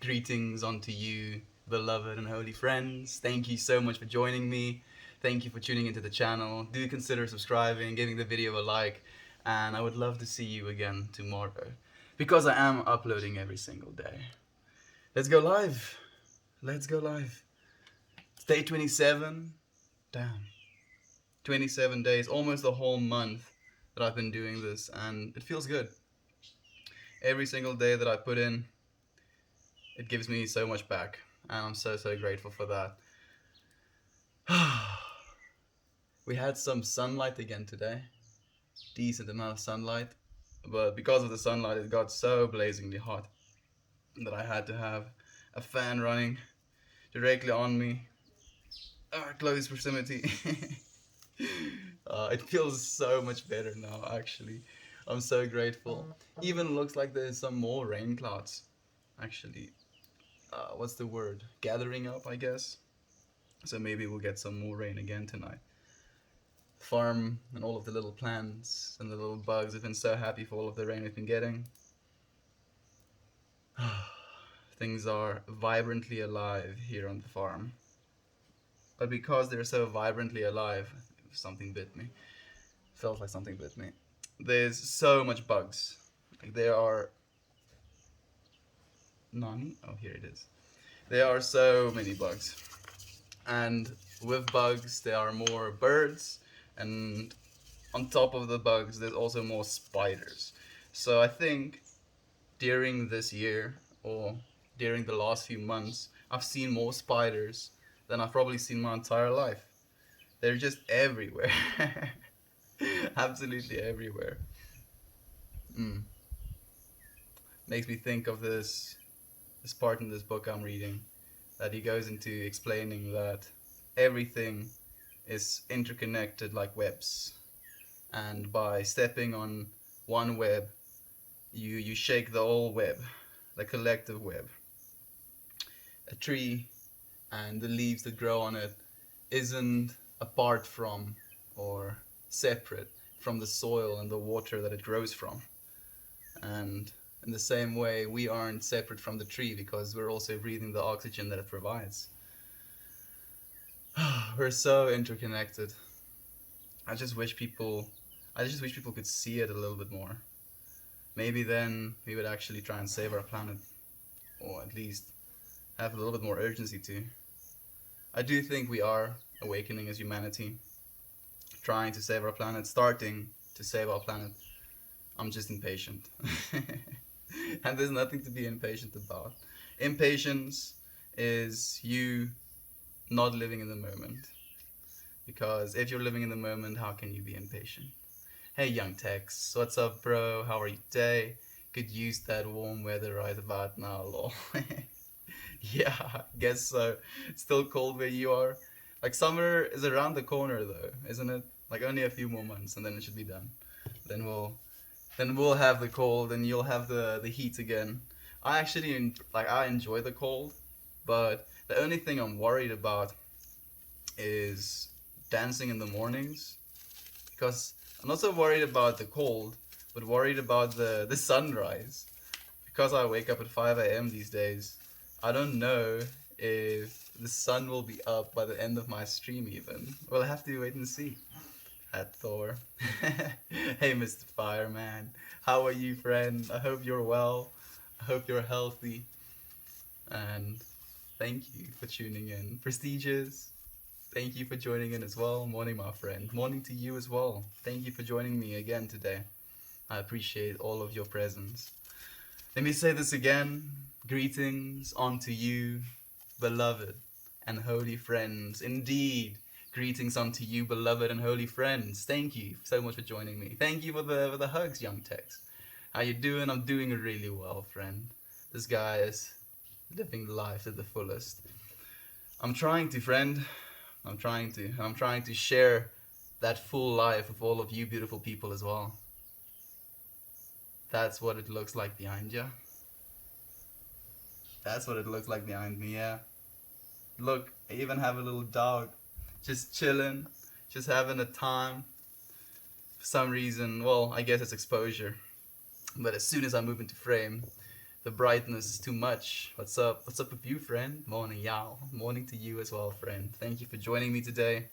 Greetings unto you, beloved and holy friends. Thank you so much for joining me. Thank you for tuning into the channel. Do consider subscribing, giving the video a like, and I would love to see you again tomorrow because I am uploading every single day. Let's go live. Let's go live. It's day 27. Damn. 27 days, almost a whole month that I've been doing this, and it feels good. Every single day that I put in, it gives me so much back, and I'm so grateful for that. We had some sunlight again today, decent amount of sunlight, but because of the sunlight it got so blazingly hot that I had to have a fan running directly on me, close proximity. It feels so much better now, actually. I'm so grateful. Even looks like there's some more rain clouds, actually. What's the word? Gathering up, I guess. So maybe we'll get some more rain again tonight. Farm and all of the little plants and the little bugs have been so happy for all of the rain we've been getting. Things are vibrantly alive here on the farm. But because they're so vibrantly alive, something bit me. Felt like something bit me. There's so much bugs. Like there are none. Oh, here it is. There are so many bugs. And with bugs, there are more birds, and on top of the bugs, there's also more spiders. So I think during this year, or during the last few months, I've seen more spiders than I've probably seen my entire life. They're just everywhere. Absolutely everywhere. Mm. Makes me think of this part in this book I'm reading, that he goes into explaining that everything is interconnected like webs, and by stepping on one web, you shake the whole web, the collective web. A tree and the leaves that grow on it isn't apart from or separate from the soil and the water that it grows from. And in the same way, we aren't separate from the tree because we're also breathing the oxygen that it provides. We're so interconnected. I just wish people could see it a little bit more. Maybe then we would actually try and save our planet, or at least have a little bit more urgency to. I do think we are awakening as humanity, trying to save our planet, starting to save our planet. I'm just impatient. And there's nothing to be impatient about. Impatience is you not living in the moment. Because if you're living in the moment, how can you be impatient? Hey Young Tex, what's up bro? How are you today? Could use that warm weather right about now, lol. Yeah, I guess so. It's still cold where you are. Like summer is around the corner though, isn't it? Like only a few more months and then it should be done. Then we'll have the cold and you'll have the heat again. I actually I enjoy the cold, but the only thing I'm worried about is dancing in the mornings, because I'm not so worried about the cold, but worried about the sunrise. Because I wake up at 5 a.m. these days, I don't know if the sun will be up by the end of my stream even. We'll have to wait and see. At Thor. Hey Mr. Fireman, how are you friend? I hope you're well. I hope you're healthy. And thank you for tuning in. Prestigious, thank you for joining in as well. Morning, my friend. Morning to you as well. Thank you for joining me again today. I appreciate all of your presence. Let me say this again. Greetings unto you, beloved and holy friends. Indeed, greetings unto you, beloved and holy friends. Thank you so much for joining me. Thank you for the hugs, Young Tex. How you doing? I'm doing really well, friend. This guy is living life to the fullest. I'm trying to, friend. I'm trying to share that full life with all of you beautiful people as well. That's what it looks like behind you. That's what it looks like behind me, yeah. Look, I even have a little dog. Just chilling, just having a time. For some reason, well, I guess it's exposure. But as soon as I move into frame, The brightness is too much. What's up? What's up with you, friend? Morning, Yao. Morning to you as well, friend. Thank you for joining me today.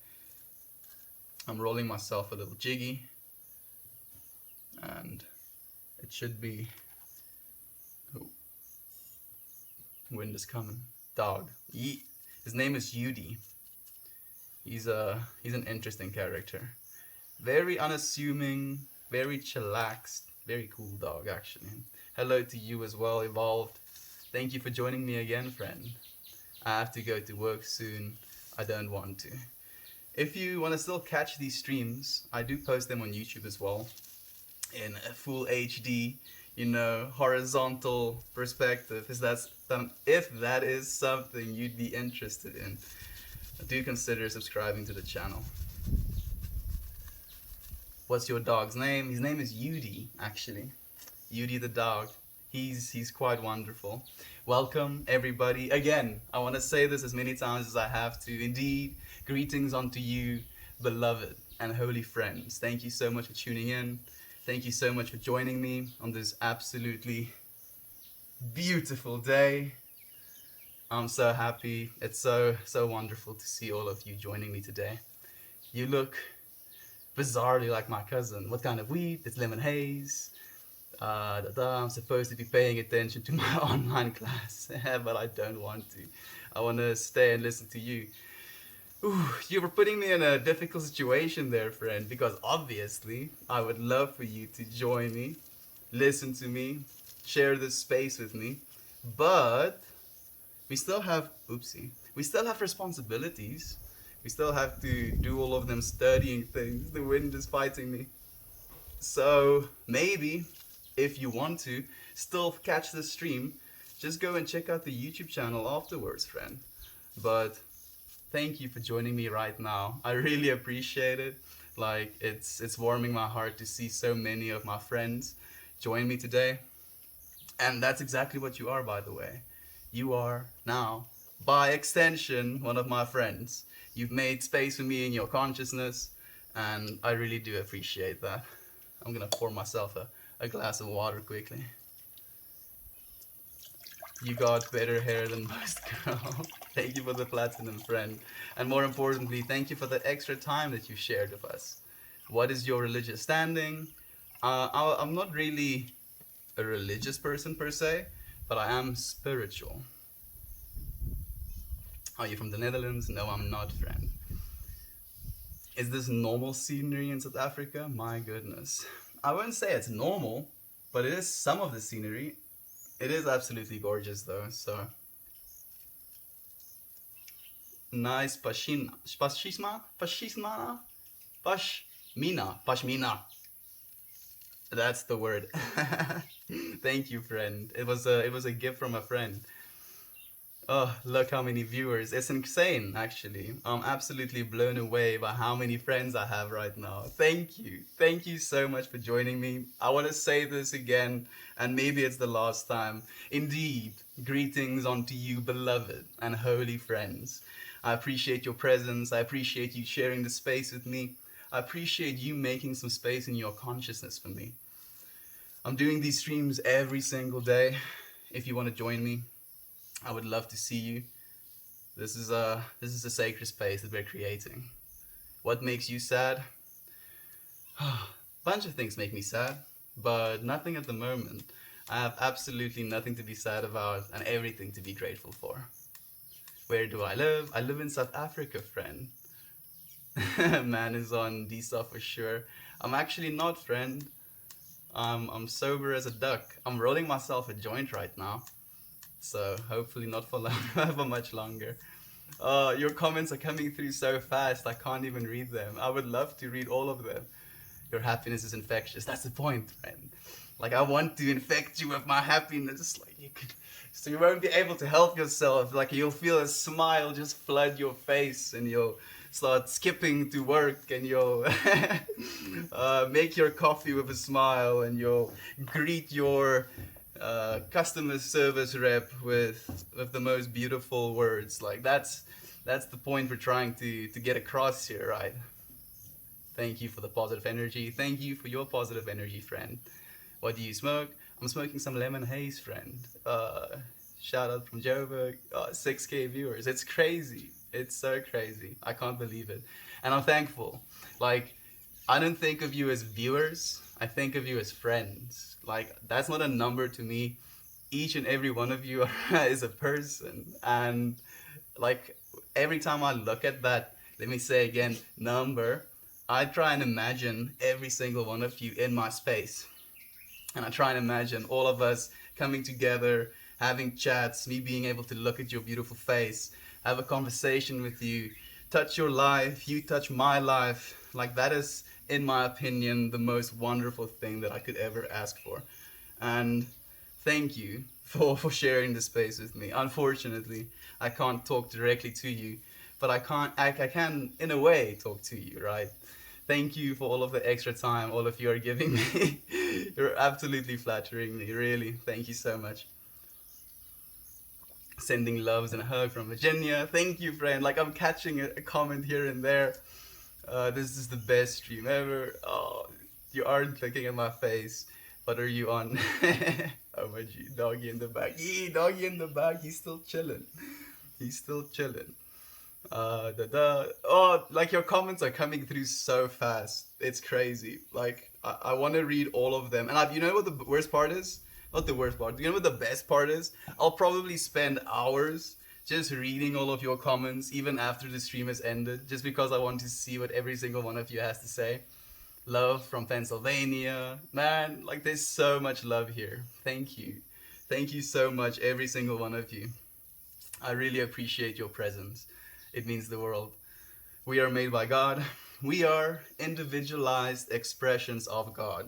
I'm rolling myself a little jiggy, and it should be. Oh, wind is coming. Dog. His name is Yudi. He's an interesting character. Very unassuming, very chillaxed, very cool dog actually. Hello to you as well, Evolved. Thank you for joining me again, friend. I have to go to work soon. I don't want to. If you want to still catch these streams, I do post them on YouTube as well, in a full HD, horizontal perspective. If that is something you'd be interested in, do consider subscribing to the channel. What's your dog's name? His name is Yudi, actually. Yudi the dog. He's quite wonderful. Welcome, everybody. Again, I want to say this as many times as I have to. Indeed, greetings unto you, beloved and holy friends. Thank you so much for tuning in. Thank you so much for joining me on this absolutely beautiful day. I'm so happy. It's so wonderful to see all of you joining me today. You look bizarrely like my cousin. What kind of weed? It's lemon haze. I'm supposed to be paying attention to my online class, but I don't want to. I want to stay and listen to you. Ooh, you were putting me in a difficult situation there, friend, because obviously I would love for you to join me, listen to me, share this space with me, but we still have responsibilities. We still have to do all of them studying things. The wind is fighting me. So maybe if you want to still catch the stream, just go and check out the YouTube channel afterwards, friend. But thank you for joining me right now. I really appreciate it. Like, it's warming my heart to see so many of my friends join me today. And that's exactly what you are, by the way. You are now, by extension, one of my friends. You've made space for me in your consciousness, and I really do appreciate that. I'm gonna pour myself a glass of water quickly. You got better hair than most girls. Thank you for the platinum, friend. And more importantly, thank you for the extra time that you shared with us. What is your religious standing? I'm not really a religious person per se, but I am spiritual. Are you from the Netherlands? No, I'm not, friend. Is this normal scenery in South Africa? My goodness. I wouldn't say it's normal, but it is some of the scenery. It is absolutely gorgeous though, so. Nice pashmina. That's the word. Thank you, friend. It was a gift from a friend. Oh, look how many viewers. It's insane, actually. I'm absolutely blown away by how many friends I have right now. Thank you. Thank you so much for joining me. I want to say this again, and maybe it's the last time. Indeed, greetings unto you, beloved and holy friends. I appreciate your presence. I appreciate you sharing the space with me. I appreciate you making some space in your consciousness for me. I'm doing these streams every single day. If you want to join me, I would love to see you. This is a sacred space that we're creating. What makes you sad? Bunch of things make me sad, but nothing at the moment. I have absolutely nothing to be sad about and everything to be grateful for. Where do I live? I live in South Africa, friend. Man is on D-Stuff for sure. I'm actually not, friend. I'm sober as a duck. I'm rolling myself a joint right now. So hopefully not for for much longer. Your comments are coming through so fast, I can't even read them. I would love to read all of them. Your happiness is infectious. That's the point, friend. Like, I want to infect you with my happiness. Like, so you won't be able to help yourself. Like, you'll feel a smile just flood your face, and you'll start skipping to work, and you'll make your coffee with a smile, and you'll greet your customer service rep with the most beautiful words. Like, that's the point we're trying to get across here, right? Thank you for the positive energy. Thank you for your positive energy, friend. What do you smoke? I'm smoking some lemon haze, friend. Shout out from Joburg. 6K viewers. It's crazy. It's so crazy. I can't believe it. And I'm thankful. Like, I don't think of you as viewers. I think of you as friends. Like, that's not a number to me. Each and every one of you is a person. And, like, every time I look at that, let me say again, number, I try and imagine every single one of you in my space. And I try and imagine all of us coming together, having chats, me being able to look at your beautiful face, have a conversation with you, touch your life, you touch my life. Like, that is, in my opinion, the most wonderful thing that I could ever ask for. And thank you for sharing this space with me. Unfortunately, I can't talk directly to you, but I can, in a way, talk to you, right? Thank you for all of the extra time all of you are giving me. You're absolutely flattering me, really. Thank you so much. Sending loves and a hug from Virginia. Thank you, friend. Like, I'm catching a comment here and there. This is the best stream ever. Oh, you aren't looking at my face. What are you on? Oh my G, doggy in the back. Yeah, doggy in the back. He's still chilling. He's still chilling. Oh, like, your comments are coming through so fast. It's crazy. Like, I want to read all of them. And you know what the worst part is? Not the worst part. You know what the best part is? I'll probably spend hours just reading all of your comments, even after the stream has ended, just because I want to see what every single one of you has to say. Love from Pennsylvania. Man, like, there's so much love here. Thank you. Thank you so much, every single one of you. I really appreciate your presence. It means the world. We are made by God. We are individualized expressions of God.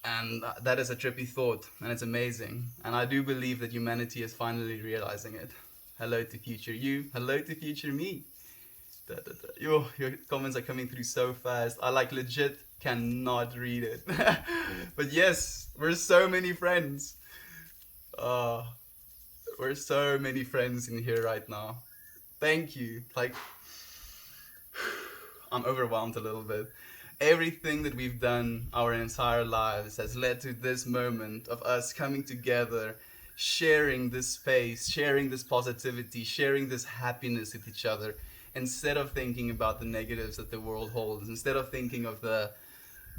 And that is a trippy thought, and it's amazing. And I do believe that humanity is finally realizing it. Hello to future you. Hello to future me. Your comments are coming through so fast. I, like, legit cannot read it. But yes, we're so many friends. We're so many friends in here right now. Thank you. Like, I'm overwhelmed a little bit. Everything that we've done our entire lives has led to this moment of us coming together, sharing this space, sharing this positivity, sharing this happiness with each other, instead of thinking about the negatives that the world holds, instead of thinking of the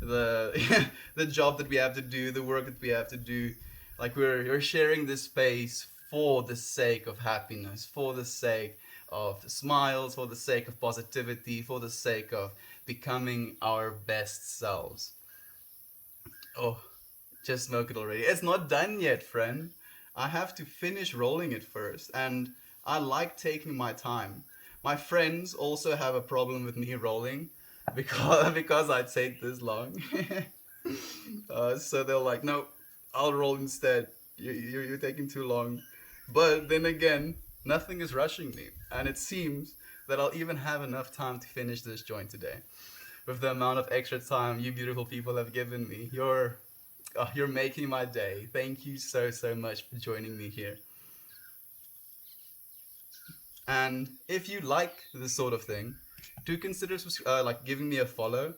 the job that we have to do, the work that we have to do. Like, we're sharing this space for the sake of happiness, for the sake of smiles, for the sake of positivity, for the sake of becoming our best selves. Oh, just smoke it already. It's not done yet, friend. I have to finish rolling it first, and I like taking my time. My friends also have a problem with me rolling because I take this long. So they're like, no, I'll roll instead. You're taking too long. But then again, nothing is rushing me, and it seems that I'll even have enough time to finish this joint today. With the amount of extra time you beautiful people have given me, you're making my day. Thank you so much for joining me here. And if you like this sort of thing, do consider like, giving me a follow.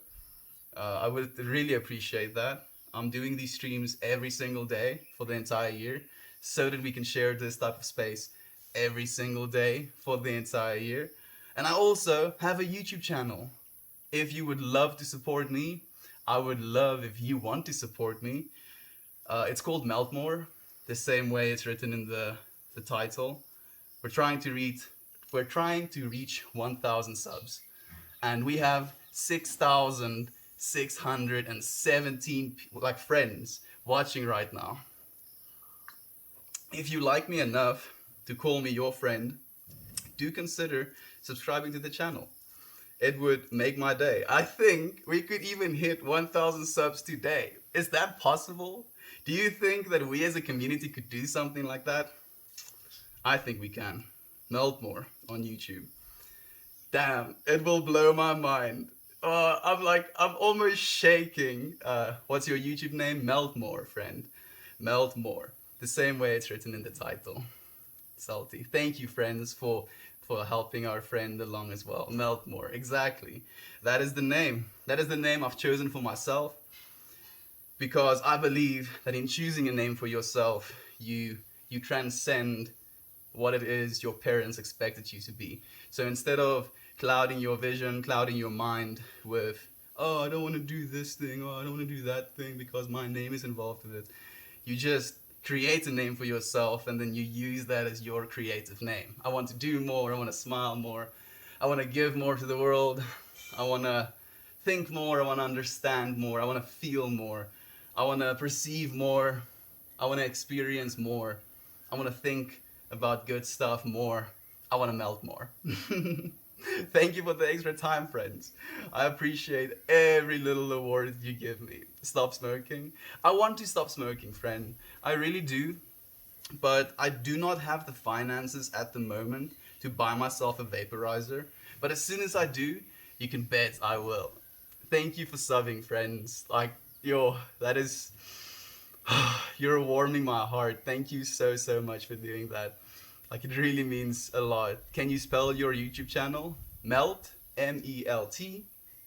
I would really appreciate that. I'm doing these streams every single day for the entire year, so that we can share this type of space every single day for the entire year. And I also have a YouTube channel. If you would love to support me, I would love if you want to support me. It's called Meltmore, the same way it's written in the title. We're trying to reach 1,000 subs, and we have 6,617 like friends watching right now. If you like me enough to call me your friend, do consider subscribing to the channel. It would make my day. I think we could even hit 1,000 subs today. Is that possible? Do you think that we as a community could do something like that? I think we can. Meltmore on YouTube. Damn, it will blow my mind. I'm almost shaking. What's your YouTube name? Meltmore, friend. Meltmore. The same way it's written in the title. Salty. Thank you, friends, for helping our friend along as well. Meltmore, exactly. That is the name. That is the name I've chosen for myself, because I believe that in choosing a name for yourself, you transcend what it is your parents expected you to be. So instead of clouding your vision, clouding your mind with, oh, I don't want to do this thing, oh, I don't want to do that thing because my name is involved with it, you just create a name for yourself and then you use that as your creative name. I want to do more, I want to smile more, I want to give more to the world, I want to think more, I want to understand more, I want to feel more, I want to perceive more, I want to experience more, I want to think about good stuff more, I want to melt more. Thank you for the extra time, friends. I appreciate every little award you give me. Stop smoking. I want to stop smoking, friend. I really do. But I do not have the finances at the moment to buy myself a vaporizer. But as soon as I do, you can bet I will. Thank you for subbing, friends. Like, yo, that is... You're warming my heart. Thank you so, so much for doing that. Like, it really means a lot. Can you spell your YouTube channel? Melt, M-E-L-T,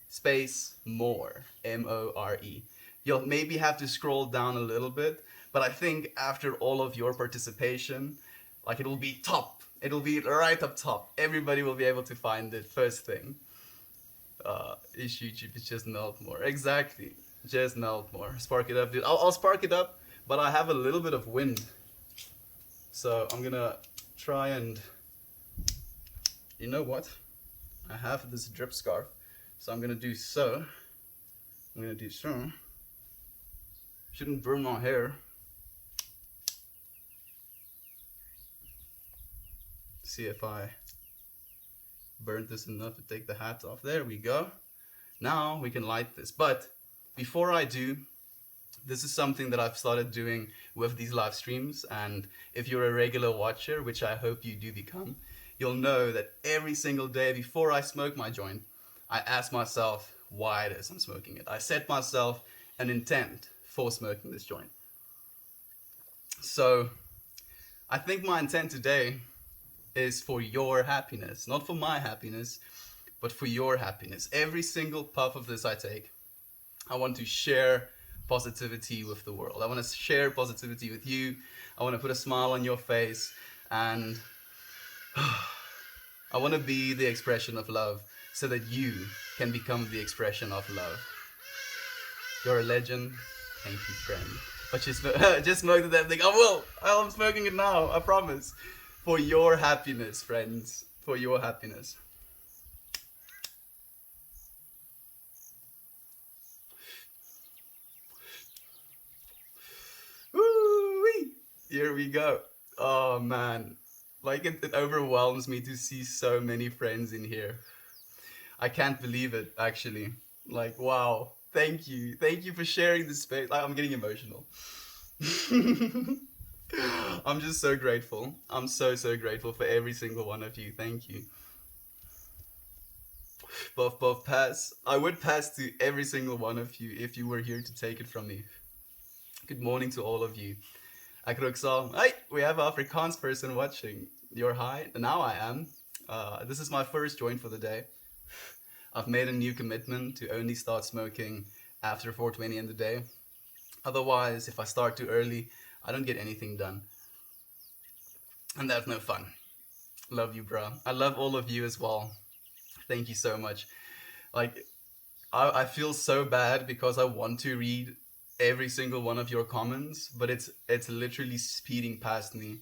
space, more, M-O-R-E. You'll maybe have to scroll down a little bit, but I think after all of your participation, like, it'll be top. It'll be right up top. Everybody will be able to find it first thing. Is YouTube, it's just melt more. Exactly. Just melt more. Spark it up, dude. I'll spark it up, but I have a little bit of wind. So I'm gonna try and, you know what, I have this drip scarf, so I'm gonna do so. I'm gonna do so. Shouldn't burn my hair. See if I burnt this enough to take the hat off. There we go. Now we can light this, but before I do, this is something that I've started doing with these live streams, and if you're a regular watcher, which I hope you do become, you'll know that every single day before I smoke my joint, I ask myself why it is I'm smoking it. I set myself an intent for smoking this joint. So I think my intent today is for your happiness, not for my happiness, but for your happiness. Every single puff of this I take, I want to share positivity with the world. I want to share positivity with you. I want to put a smile on your face, and I want to be the expression of love so that you can become the expression of love. You're a legend. Thank you, friend. But just smoke that thing. I will. I'm smoking it now. I promise. For your happiness, friends. For your happiness. Woo-wee. Here we go. Oh man, like it overwhelms me to see so many friends in here. I can't believe it, actually. Like, wow, thank you for sharing this space. Like, I'm getting emotional. I'm just so grateful. I'm so grateful for every single one of you. Thank you. Buff pass. I would pass to every single one of you if you were here to take it from me. Good morning to all of you. Akroksal. Hey, we have an Afrikaans person watching. You're high? Now I am. This is my first joint for the day. I've made a new commitment to only start smoking after 4:20 in the day. Otherwise, if I start too early, I don't get anything done. And that's no fun. Love you, bro. I love all of you as well. Thank you so much. Like, I feel so bad because I want to read every single one of your comments, but it's literally speeding past me.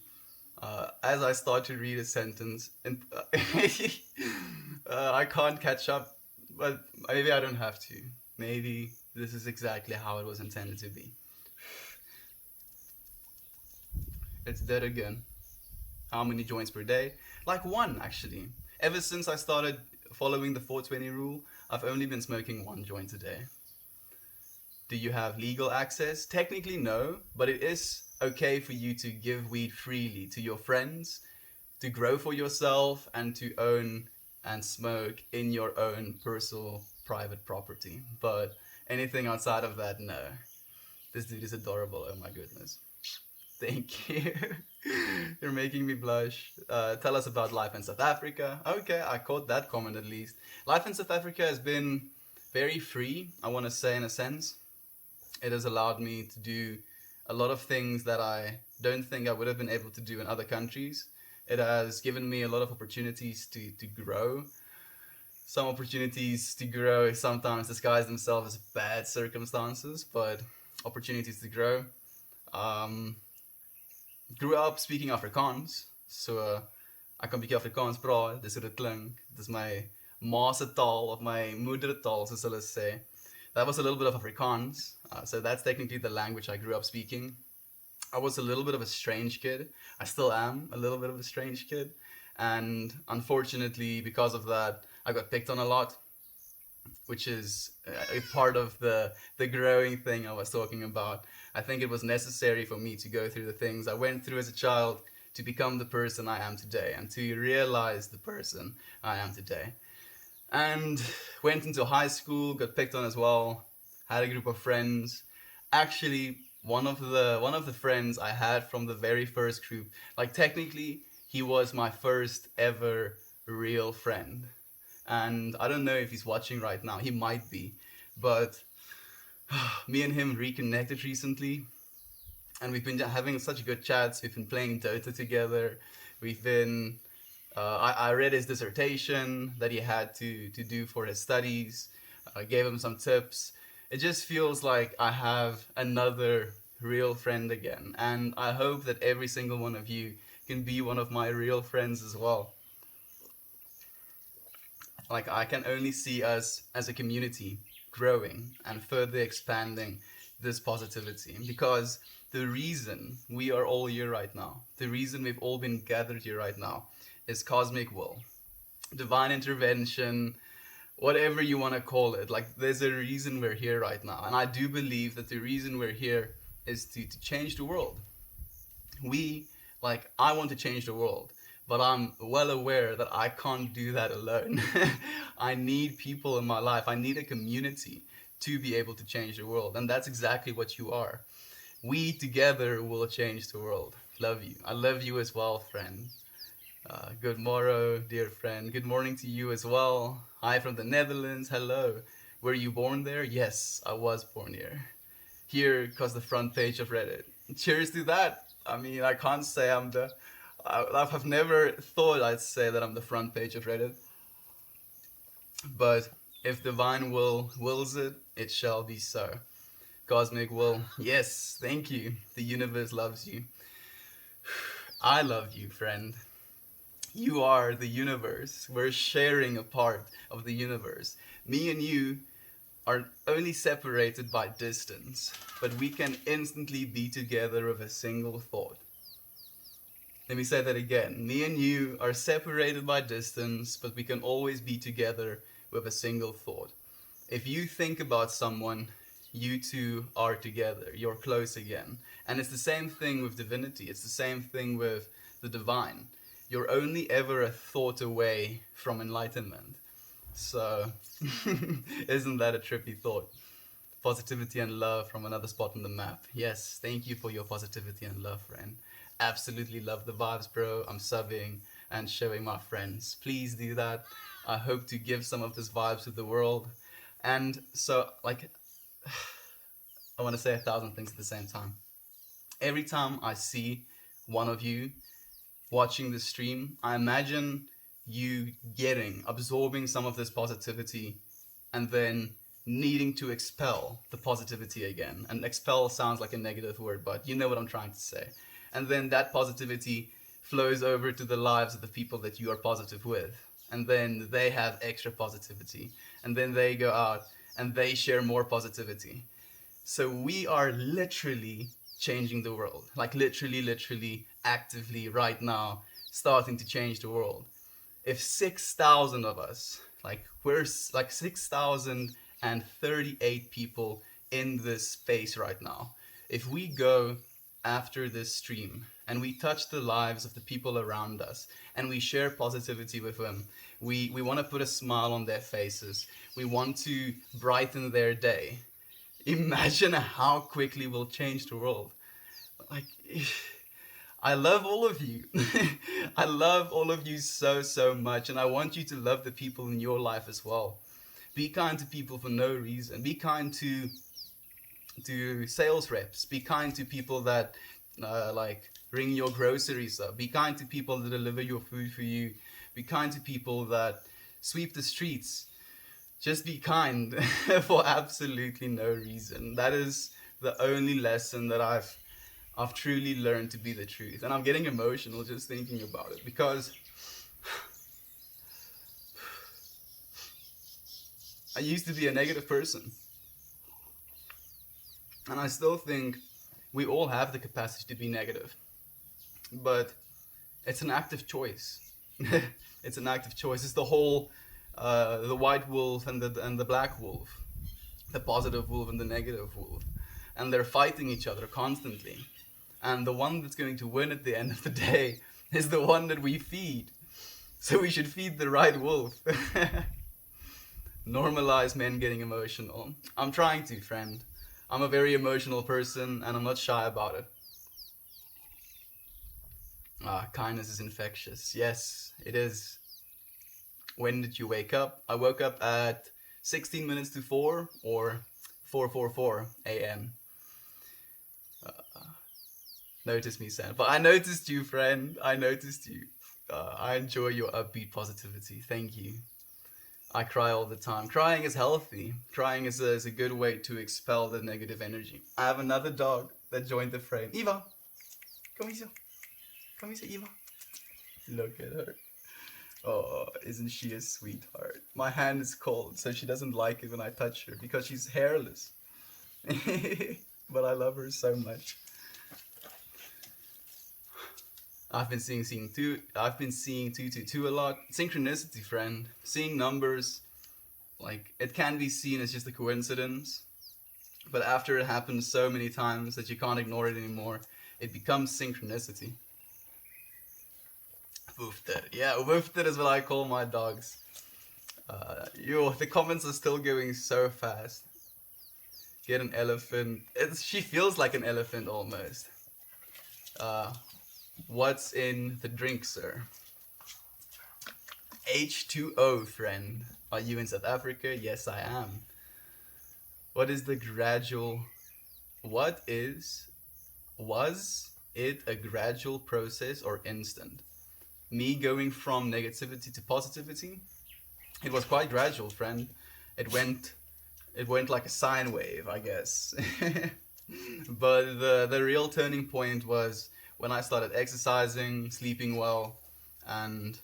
As I start to read a sentence, and I can't catch up, but maybe I don't have to. Maybe this is exactly how it was intended to be. It's dead again. How many joints per day? Like one, actually. Ever since I started following the 420 rule, I've only been smoking one joint a day. Do you have legal access? Technically no, but it is okay for you to give weed freely to your friends, to grow for yourself, and to own and smoke in your own personal private property. But anything outside of that, no. This dude is adorable, oh my goodness. Thank you. You're making me blush. Tell us about life in South Africa. Okay, I caught that comment at least. Life in South Africa has been very free, I want to say, in a sense. It has allowed me to do a lot of things that I don't think I would have been able to do in other countries. It has given me a lot of opportunities to grow. Some opportunities to grow sometimes disguise themselves as bad circumstances, but opportunities to grow. Um, Grew up speaking Afrikaans, so ek kan bietjie Afrikaans praat, dis hoe dit klink. Dis my ma se taal of my moedertaal soos hulle sê. That was a little bit of Afrikaans, so that's technically the language I grew up speaking. I was a little bit of a strange kid. I still am a little bit of a strange kid. And unfortunately, because of that, I got picked on a lot, which is a part of the growing thing I was talking about. I think it was necessary for me to go through the things I went through as a child to become the person I am today and to realize the person I am today. And went into high school, got picked on as well, had a group of friends. Actually, one of the friends I had from the very first group, like technically he was my first ever real friend. And I don't know if he's watching right now. He might be. But me and him reconnected recently, and we've been having such good chats. We've been playing Dota together. We've been. I read his dissertation that he had to do for his studies. I gave him some tips. It just feels like I have another real friend again, and I hope that every single one of you can be one of my real friends as well. Like I can only see us as a community growing and further expanding this positivity, because the reason we are all here right now, the reason we've all been gathered here right now, is cosmic will, divine intervention, whatever you want to call it. Like there's a reason we're here right now, and I do believe that the reason we're here is to change the world. We, like, I want to change the world, but I'm well aware that I can't do that alone. I need people in my life. I need a community to be able to change the world, and that's exactly what you are. We together will change the world. Love you. I love you as well, friend. Good morrow, dear friend. Good morning to you as well. Hi from the Netherlands. Hello. Were you born there? Yes, I was born here. Here, cause the front page of Reddit. Cheers to that. I mean, I can't say I'm the. I've never thought I'd say that I'm the front page of Reddit, but if divine will wills it, it shall be so. Cosmic will, yes, thank you. The universe loves you. I love you, friend. You are the universe. We're sharing a part of the universe. Me and you are only separated by distance, but we can instantly be together with a single thought. Let me say that again. Me and you are separated by distance, but we can always be together with a single thought. If you think about someone, you two are together. You're close again. And it's the same thing with divinity. It's the same thing with the divine. You're only ever a thought away from enlightenment. So, isn't that a trippy thought? Positivity and love from another spot on the map. Yes, thank you for your positivity and love, friend. Absolutely love the vibes, bro. I'm subbing and showing my friends. Please do that. I hope to give some of this vibes to the world. And so, like, I want to say 1,000 things at the same time. Every time I see one of you watching the stream, I imagine you absorbing some of this positivity and then needing to expel the positivity again. And expel sounds like a negative word, but you know what I'm trying to say. And then that positivity flows over to the lives of the people that you are positive with. And then they have extra positivity. And then they go out and they share more positivity. So we are literally changing the world. Like literally, actively right now, starting to change the world. If 6,000 of us, like we're like 6,038 people in this space right now, if we go after this stream and we touch the lives of the people around us and we share positivity with them, we want to put a smile on their faces, we want to brighten their day. Imagine how quickly we'll change the world. Like, I love all of you. I love all of you so much, and I want you to love the people in your life as well. Be kind to people for no reason. Be kind to to sales reps. Be kind to people that like ring your groceries up. Be kind to people that deliver your food for you. Be kind to people that sweep the streets. Just be kind for absolutely no reason. That is the only lesson that I've truly learned to be the truth. And I'm getting emotional just thinking about it, because I used to be a negative person. And I still think we all have the capacity to be negative. But it's an active choice. It's an active choice. It's the whole the white wolf and the black wolf, the positive wolf and the negative wolf, and they're fighting each other constantly. And the one that's going to win at the end of the day is the one that we feed. So we should feed the right wolf. Normalize men getting emotional. I'm trying to, friend. I'm a very emotional person and I'm not shy about it. Kindness is infectious. Yes, it is. When did you wake up? I woke up at 16 minutes to 4 or 4:44 a.m. Notice me, Sam. But I noticed you, friend. I noticed you. I enjoy your upbeat positivity. Thank you. I cry all the time. Crying is healthy. Crying is a good way to expel the negative energy. I have another dog that joined the frame. Eva, come here. Come here, Eva. Look at her. Oh, isn't she a sweetheart? My hand is cold, so she doesn't like it when I touch her because she's hairless. But I love her so much. I've been seeing 222 a lot. Synchronicity, friend. Seeing numbers, like, it can be seen as just a coincidence, but after it happens so many times that you can't ignore it anymore, it becomes synchronicity. Woofter. Yeah, Woofter is what I call my dogs. The comments are still going so fast. Get an elephant. She feels like an elephant almost. What's in the drink, sir? H2O, friend. Are you in South Africa? Yes, I am. What is the gradual... Was it a gradual process or instant? Me going from negativity to positivity? It was quite gradual, friend. It went like a sine wave, I guess. But the real turning point was when I started exercising, sleeping well, and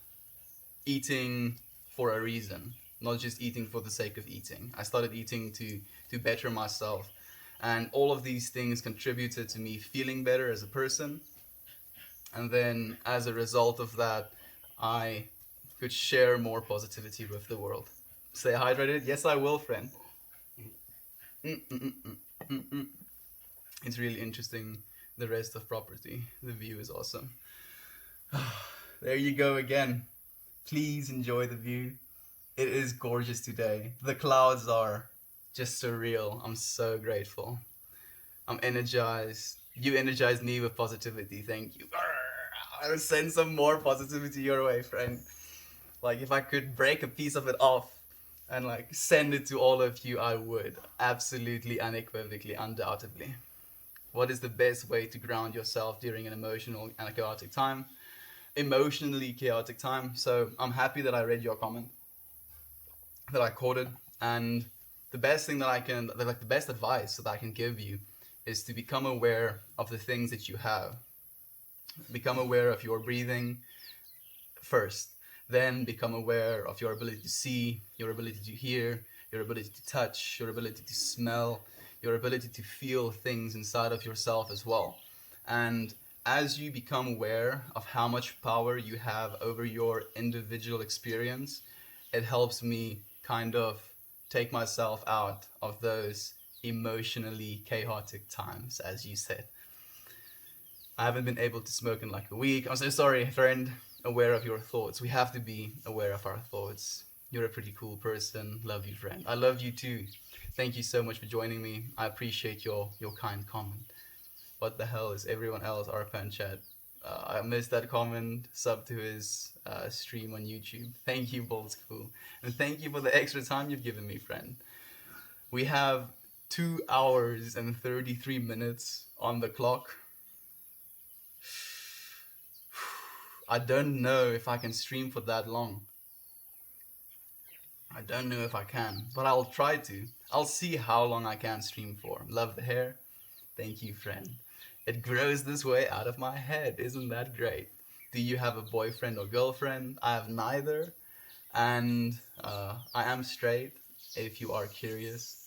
eating for a reason, not just eating for the sake of eating. I started eating to better myself, and all of these things contributed to me feeling better as a person. And then as a result of that, I could share more positivity with the world. Stay hydrated? Yes, I will, friend. It's really interesting, the rest of property. The view is awesome. There you go again. Please enjoy the view. It is gorgeous today. The clouds are just surreal. I'm so grateful. I'm energized. You energized me with positivity. Thank you. I'll send some more positivity your way, friend. Like, if I could break a piece of it off and like send it to all of you, I would. Absolutely, unequivocally, undoubtedly. What is the best way to ground yourself during an emotional and a chaotic time? Emotionally chaotic time. So I'm happy that I read your comment, that I caught it, and the best thing that the best advice that I can give you is to become aware of the things that you have. Become aware of your breathing first, then become aware of your ability to see, your ability to hear, your ability to touch, your ability to smell, your ability to feel things inside of yourself as well. And as you become aware of how much power you have over your individual experience, it helps me kind of take myself out of those emotionally chaotic times, as you said. I haven't been able to smoke in like a week. I'm so sorry, friend. Aware of your thoughts. We have to be aware of our thoughts. You're a pretty cool person. Love you, friend. I love you too. Thank you so much for joining me. I appreciate your kind comment. What the hell is everyone else? Arpan chat. I missed that comment. Sub to his stream on YouTube. Thank you, Bold School. And thank you for the extra time you've given me, friend. We have 2 hours and 33 minutes on the clock. I don't know if I can stream for that long. I don't know if I can, but I'll try to. I'll see how long I can stream for. Love the hair. Thank you, friend. It grows this way out of my head. Isn't that great? Do you have a boyfriend or girlfriend? I have neither. And I am straight, if you are curious.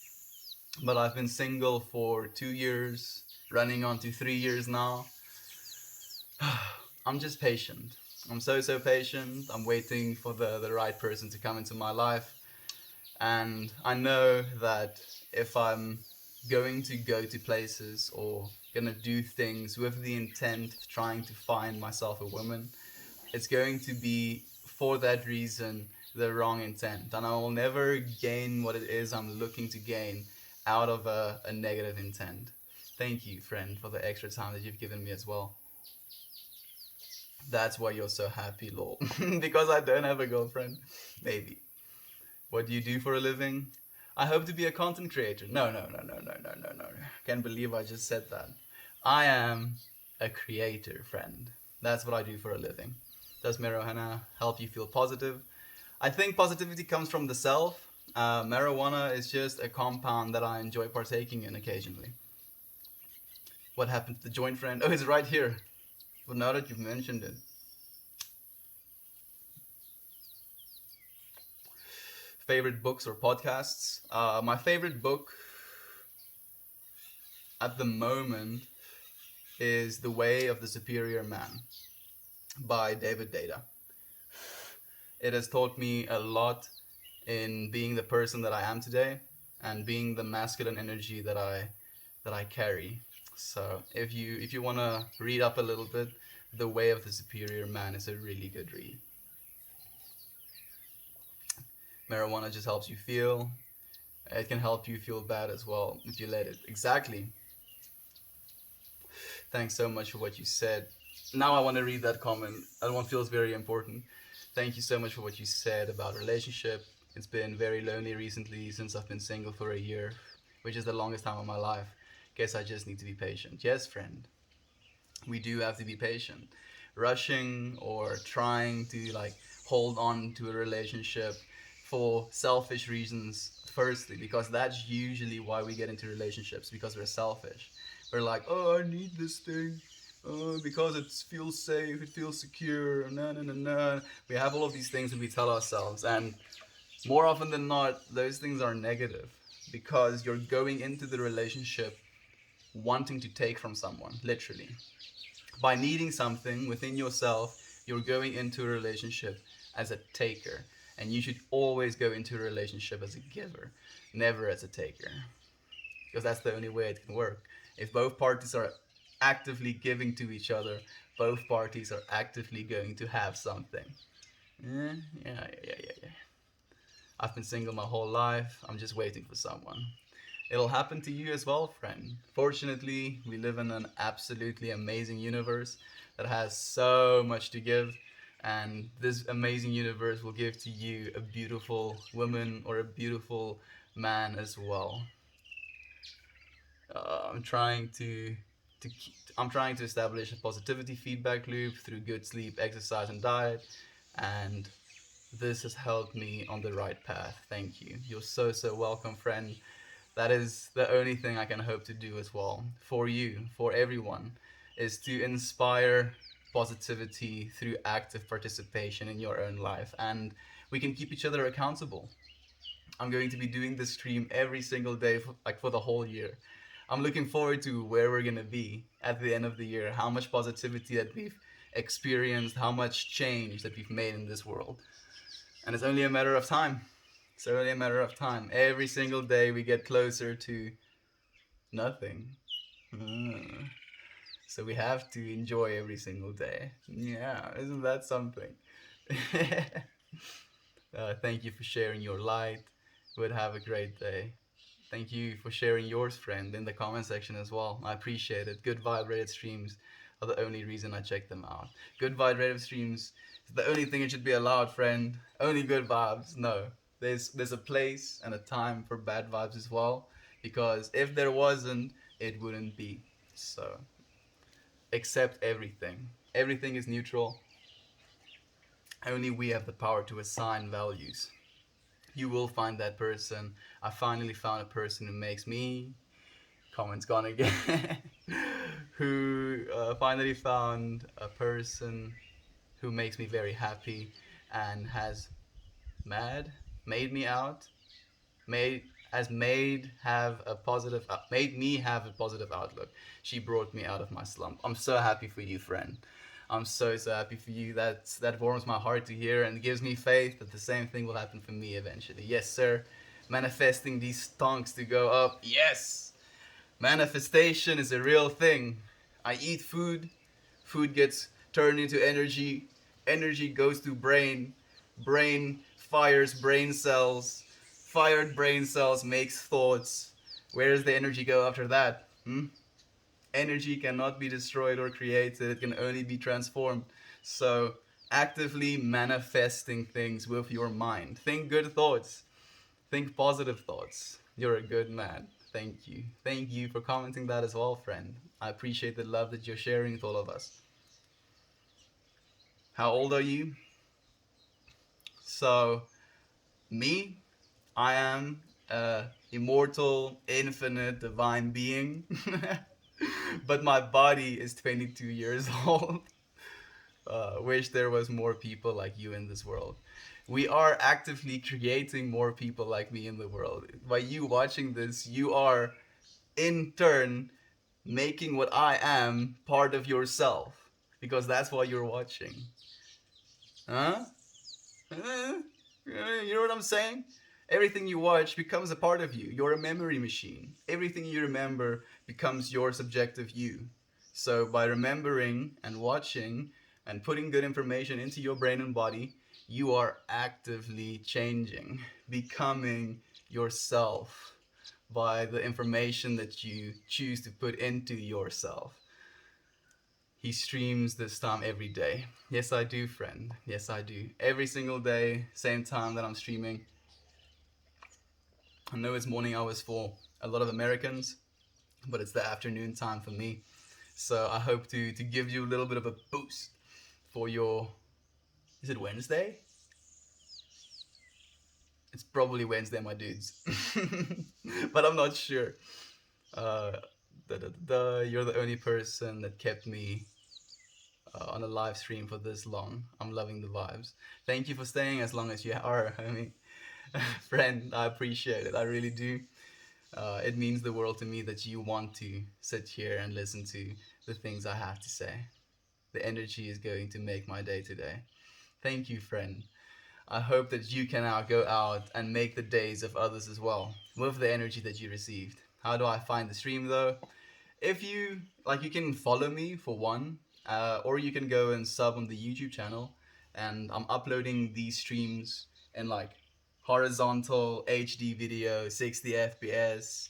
But I've been single for 2 years, running on to 3 years now. I'm just patient. I'm so patient. I'm waiting for the right person to come into my life. And I know that if I'm going to go to places or gonna do things with the intent of trying to find myself a woman, it's going to be for that reason the wrong intent. And I will never gain what it is I'm looking to gain out of a negative intent. Thank you, friend, for the extra time that you've given me as well. That's why you're so happy, lol. Because I don't have a girlfriend. Maybe. What do you do for a living? I hope to be a content creator. No. Can't believe I just said that. I am a creator, friend. That's what I do for a living. Does marijuana help you feel positive? I think positivity comes from the self. Marijuana is just a compound that I enjoy partaking in occasionally. What happened to the joint, friend? Oh, it's right here. But now that you've mentioned it. Favorite books or podcasts? My favorite book at the moment is The Way of the Superior Man by David Deida. It has taught me a lot in being the person that I am today and being the masculine energy that I carry. So if you want to read up a little bit, The Way of the Superior Man is a really good read. Marijuana just helps you feel. It can help you feel bad as well if you let it. Exactly. Thanks so much for what you said. Now I want to read that comment. That one feels very important. Thank you so much for what you said about relationship. It's been very lonely recently since I've been single for a year, which is the longest time of my life. Guess I just need to be patient. Yes, friend. We do have to be patient. Rushing or trying to hold on to a relationship for selfish reasons, firstly, because that's usually why we get into relationships, because we're selfish. We're like, oh, I need this thing because it feels safe, it feels secure, no. We have all of these things that we tell ourselves, and more often than not, those things are negative because you're going into the relationship wanting to take from someone, literally. By needing something within yourself, you're going into a relationship as a taker. And you should always go into a relationship as a giver, never as a taker. Because that's the only way it can work. If both parties are actively giving to each other, both parties are actively going to have something. Yeah. I've been single my whole life. I'm just waiting for someone. It'll happen to you as well, friend. Fortunately, we live in an absolutely amazing universe that has so much to give. And this amazing universe will give to you a beautiful woman or a beautiful man as well. I'm trying to establish a positivity feedback loop through good sleep, exercise, and diet, and this has helped me on the right path. Thank you. You're so welcome, friend. That is the only thing I can hope to do as well for you, for everyone, is to inspire positivity through active participation in your own life, and we can keep each other accountable. I'm going to be doing this stream every single day for the whole year. I'm looking forward to where we're gonna be at the end of the year, how much positivity that we've experienced, how much change that we've made in this world. And it's only a matter of time. It's only a matter of time. Every single day we get closer to nothing. So we have to enjoy every single day. Yeah, isn't that something? Thank you for sharing your light. Would have a great day. Thank you for sharing yours, friend, in the comment section as well. I appreciate it. Good vibe rated streams are the only reason I check them out. Good vibe rated streams is the only thing that should be allowed, friend. Only good vibes. No. There's a place and a time for bad vibes as well. because if there wasn't, it wouldn't be. So accept everything. Everything is neutral. Only we have the power to assign values. You will find that person. I finally found a person who makes me, comments gone again, who finally found a person who makes me very happy and has mad made me out made has made me have a positive outlook. She brought me out of my slump. I'm so happy for you, friend. I'm so happy for you. That warms my heart to hear and gives me faith that the same thing will happen for me eventually. Yes, sir. Manifesting these stonks to go up. Yes. Manifestation is a real thing. I eat food. Food gets turned into energy. Energy goes to brain. Brain fires brain cells. Fired brain cells makes thoughts. Where does the energy go after that? Energy cannot be destroyed or created. It can only be transformed. So actively manifesting things with your mind. Think good thoughts. Think positive thoughts. You're a good man. Thank you. Thank you for commenting that as well, friend. I appreciate the love that you're sharing with all of us. How old are you? So, me, I am a immortal, infinite, divine being. But my body is 22 years old. Wish there was more people like you in this world. We are actively creating more people like me in the world. By you watching this, you are in turn making what I am part of yourself, because that's why you're watching. Huh? You know what I'm saying? Everything you watch becomes a part of you. You're a memory machine. Everything you remember becomes your subjective you. So by remembering and watching and putting good information into your brain and body, you are actively changing, becoming yourself by the information that you choose to put into yourself. He streams this time every day. Yes, I do, friend. Yes, I do. Every single day, same time that I'm streaming. I know it's morning hours for a lot of Americans, but it's the afternoon time for me. So I hope to give you a little bit of a boost for your. Is it Wednesday? It's probably Wednesday, my dudes. But I'm not sure. Uh, you're the only person that kept me on a live stream for this long. I'm loving the vibes. Thank you for staying as long as you are, homie. Friend, I appreciate it. I really do. It means the world to me that you want to sit here and listen to the things I have to say. The energy is going to make my day today. Thank you, friend. I hope that you can now go out and make the days of others as well with the energy that you received. How do I find the stream though? If you like, you can follow me for one, or you can go and sub on the YouTube channel, and I'm uploading these streams in like horizontal HD video, 60 FPS.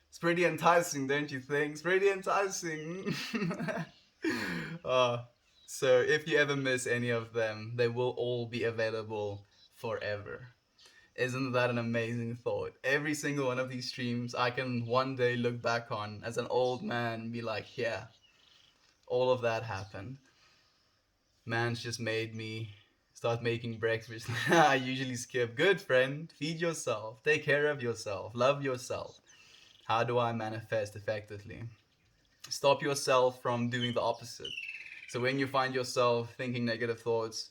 It's pretty enticing, don't you think? It's pretty enticing. uh, so if you ever miss any of them, they will all be available forever. Isn't that an amazing thought? Every single one of these streams I can one day look back on as an old man and be like, yeah, all of that happened. Man's just made me start making breakfast. I usually skip. Good friend, feed yourself, take care of yourself, love yourself. How do I manifest effectively? Stop yourself from doing the opposite. So when you find yourself thinking negative thoughts,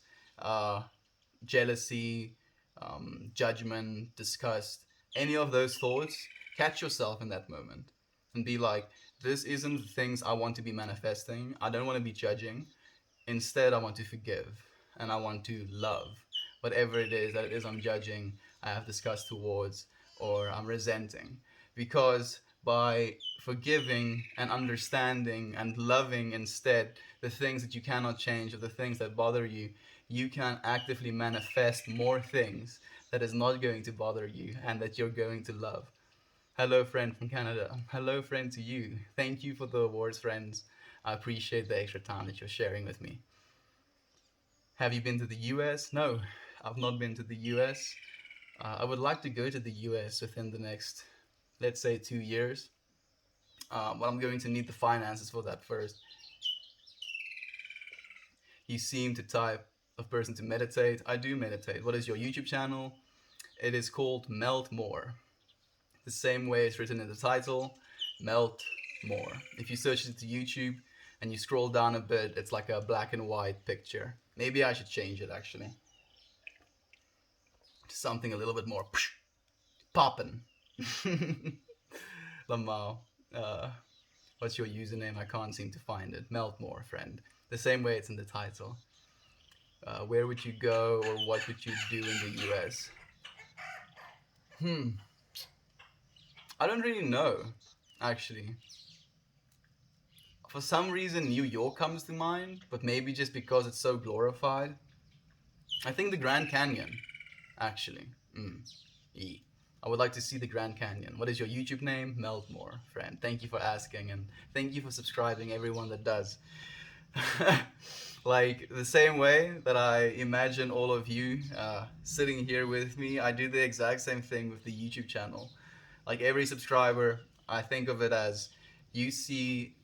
jealousy, judgment, disgust, any of those thoughts, catch yourself in that moment and be like, this isn't the things I want to be manifesting. I don't want to be judging. Instead, I want to forgive and I want to love whatever it is that it is I'm judging, I have disgust towards, or I'm resenting. Because by forgiving and understanding and loving instead the things that you cannot change or the things that bother you, you can actively manifest more things that is not going to bother you and that you're going to love. Hello, friend from Canada. Hello, friend to you. Thank you for the awards, friends. I appreciate the extra time that you're sharing with me. Have you been to the US? No, I've not been to the US. I would like to go to the US within the next let's say 2 years. But I'm going to need the finances for that first. You seem to type of person to meditate. I do meditate. What is your YouTube channel? It is called Melt More. The same way it's written in the title, Melt More. If you search it to YouTube and you scroll down a bit, it's like a black and white picture. Maybe I should change it actually to something a little bit more poppin'. Lamau, what's your username? I can't seem to find it. Meltmore, friend. The same way it's in the title. Where would you go, or what would you do in the US? I don't really know, actually. For some reason, New York comes to mind, but maybe just because it's so glorified. I think the Grand Canyon, actually. I would like to see the Grand Canyon. What is your YouTube name? Meltmore, friend. Thank you for asking, and thank you for subscribing, everyone that does. Like, the same way that I imagine all of you sitting here with me, I do the exact same thing with the YouTube channel. Like, every subscriber, I think of it as you see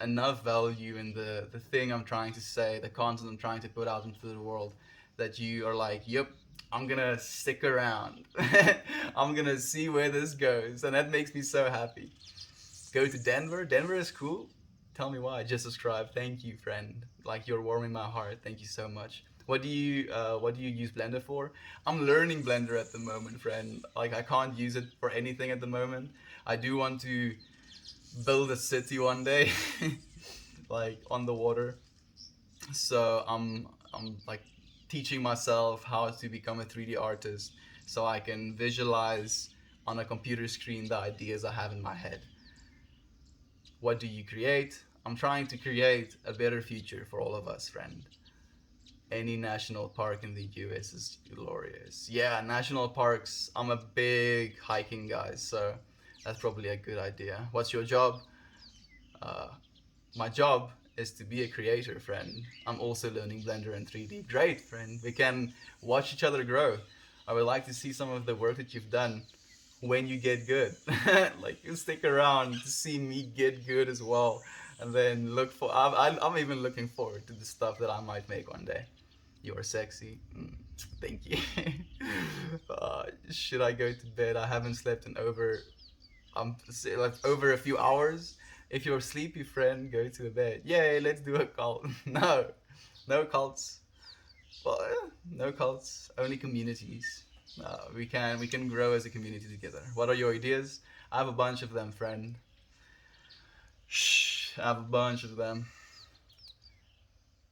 enough value in the thing I'm trying to say, the content I'm trying to put out into the world, that you are like, yep, I'm gonna stick around. I'm gonna see where this goes, and that makes me so happy. Go to Denver. Denver is cool. Tell me why. Just subscribe. Thank you, friend. Like, you're warming my heart. Thank you so much. What do you use Blender for? I'm learning Blender at the moment, friend. Like, I can't use it for anything at the moment. I do want to build a city one day, like on the water. So I'm like teaching myself how to become a 3D artist, so I can visualize on a computer screen the ideas I have in my head. What do you create? I'm trying to create a better future for all of us, friend. Any national park in the US is glorious. Yeah, national parks. I'm a big hiking guy, so that's probably a good idea. What's your job? My job is to be a creator, friend. I'm also learning Blender and 3D. Great, friend. We can watch each other grow. I would like to see some of the work that you've done when you get good. Like, you stick around to see me get good as well. And then look for, I'm even looking forward to the stuff that I might make one day. You're sexy. Thank you. Should I go to bed? I haven't slept in like over a few hours. If you're sleepy, friend, go to bed. Yay, let's do a cult. No, no cults. Well, no cults. Only communities. We can grow as a community together. What are your ideas? I have a bunch of them, friend. Shh, I have a bunch of them.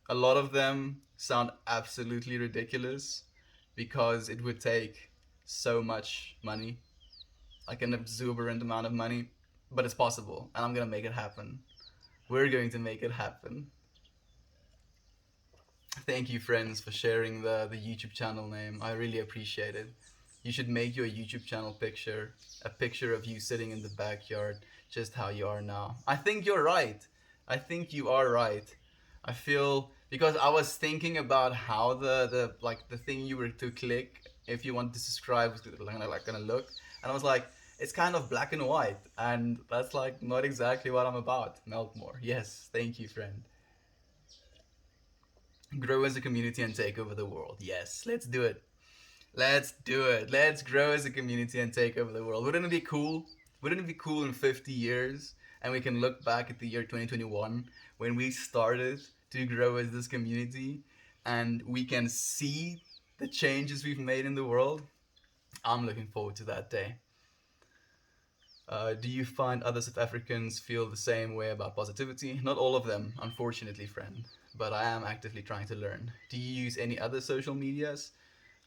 A lot of them sound absolutely ridiculous because it would take so much money, like an exuberant amount of money, but it's possible, and I'm gonna make it happen. We're going to make it happen. Thank you, friends, for sharing the YouTube channel name. I really appreciate it. You should make your YouTube channel picture a picture of you sitting in the backyard, just how you are now. I think you're right. I think you are right. I feel, because I was thinking about how the thing you were to click if you want to subscribe was gonna look, and I was like, it's kind of black and white, and that's like not exactly what I'm about. Meltmore. Yes, thank you, friend. Grow as a community and take over the world. Yes, let's do it. Let's do it. Let's grow as a community and take over the world. Wouldn't it be cool? Wouldn't it be cool in 50 years and we can look back at the year 2021 when we started to grow as this community and we can see the changes we've made in the world? I'm looking forward to that day. Do you find other South Africans feel the same way about positivity? Not all of them, unfortunately, friend, but I am actively trying to learn. Do you use any other social medias?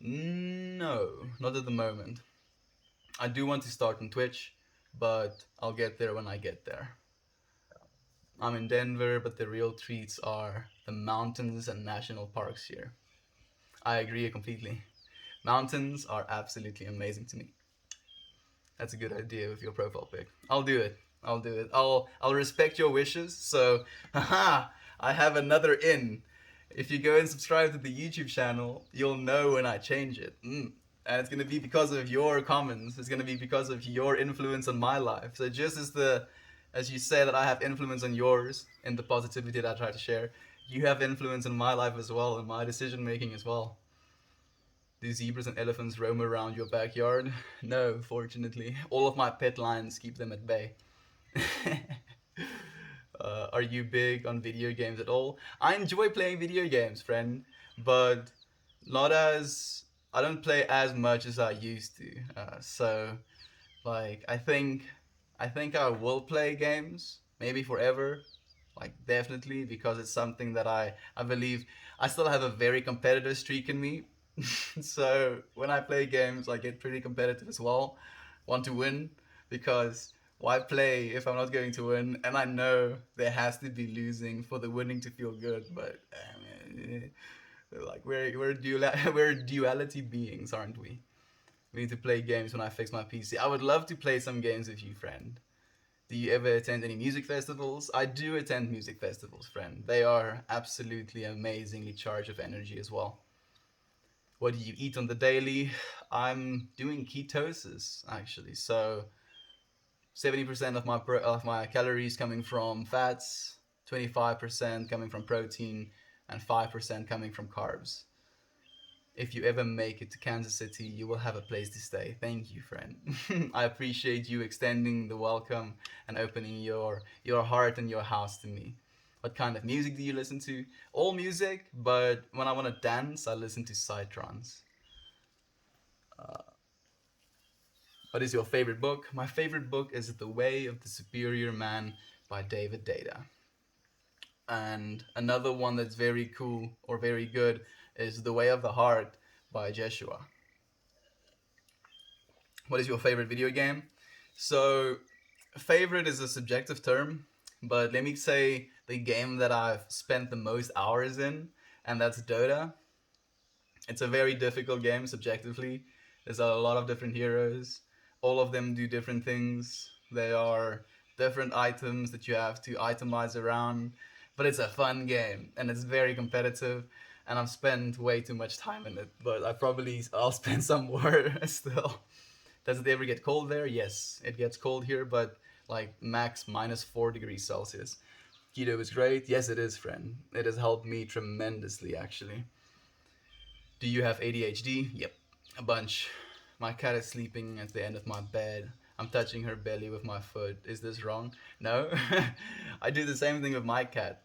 No, not at the moment. I do want to start on Twitch, but I'll get there when I get there. I'm in Denver, but the real treats are the mountains and national parks here. I agree completely. Mountains are absolutely amazing to me. That's a good idea with your profile pic. I'll do it. I'll do it. I'll respect your wishes. So, haha, I have another in. If you go and subscribe to the YouTube channel, you'll know when I change it. And it's gonna be because of your comments. It's gonna be because of your influence on my life. So just as you say that I have influence on yours in the positivity that I try to share, you have influence in my life as well, in my decision making as well. Do zebras and elephants roam around your backyard? No, fortunately. All of my pet lions keep them at bay. Are you big on video games at all? I enjoy playing video games, friend, but not as I don't play as much as I used to. So, like, I think I will play games maybe forever, like definitely because it's something that I believe I still have a very competitive streak in me. So when I play games, I get pretty competitive as well. Want to win because why play if I'm not going to win? And I know there has to be losing for the winning to feel good. But like we're duality beings, aren't we? We need to play games when I fix my PC. I would love to play some games with you, friend. Do you ever attend any music festivals? I do attend music festivals, friend. They are absolutely amazingly charged of energy as well. What do you eat on the daily? I'm doing ketosis actually. So 70% of my calories coming from fats, 25% coming from protein, and 5% coming from carbs. If you ever make it to Kansas City, you will have a place to stay. Thank you, friend. I appreciate you extending the welcome and opening your heart and your house to me. What kind of music do you listen to? All music, but when I want to dance, I listen to psytrance. What is your favorite book? My favorite book is The Way of the Superior Man by David Data. And another one that's very cool or very good is The Way of the Heart by Jeshua. What is your favorite video game? So, favorite is a subjective term, but let me say the game that I've spent the most hours in, and that's Dota. It's a very difficult game subjectively. There's a lot of different heroes. All of them do different things. They are different items that you have to itemize around. But it's a fun game and it's very competitive. And I've spent way too much time in it. But I'll spend some more still. Does it ever get cold there? Yes, it gets cold here, but like max minus 4 degrees Celsius. Keto is great. Yes, it is, friend. It has helped me tremendously, actually. Do you have ADHD? Yep, a bunch. My cat is sleeping at the end of my bed. I'm touching her belly with my foot. Is this wrong? No. I do the same thing with my cat.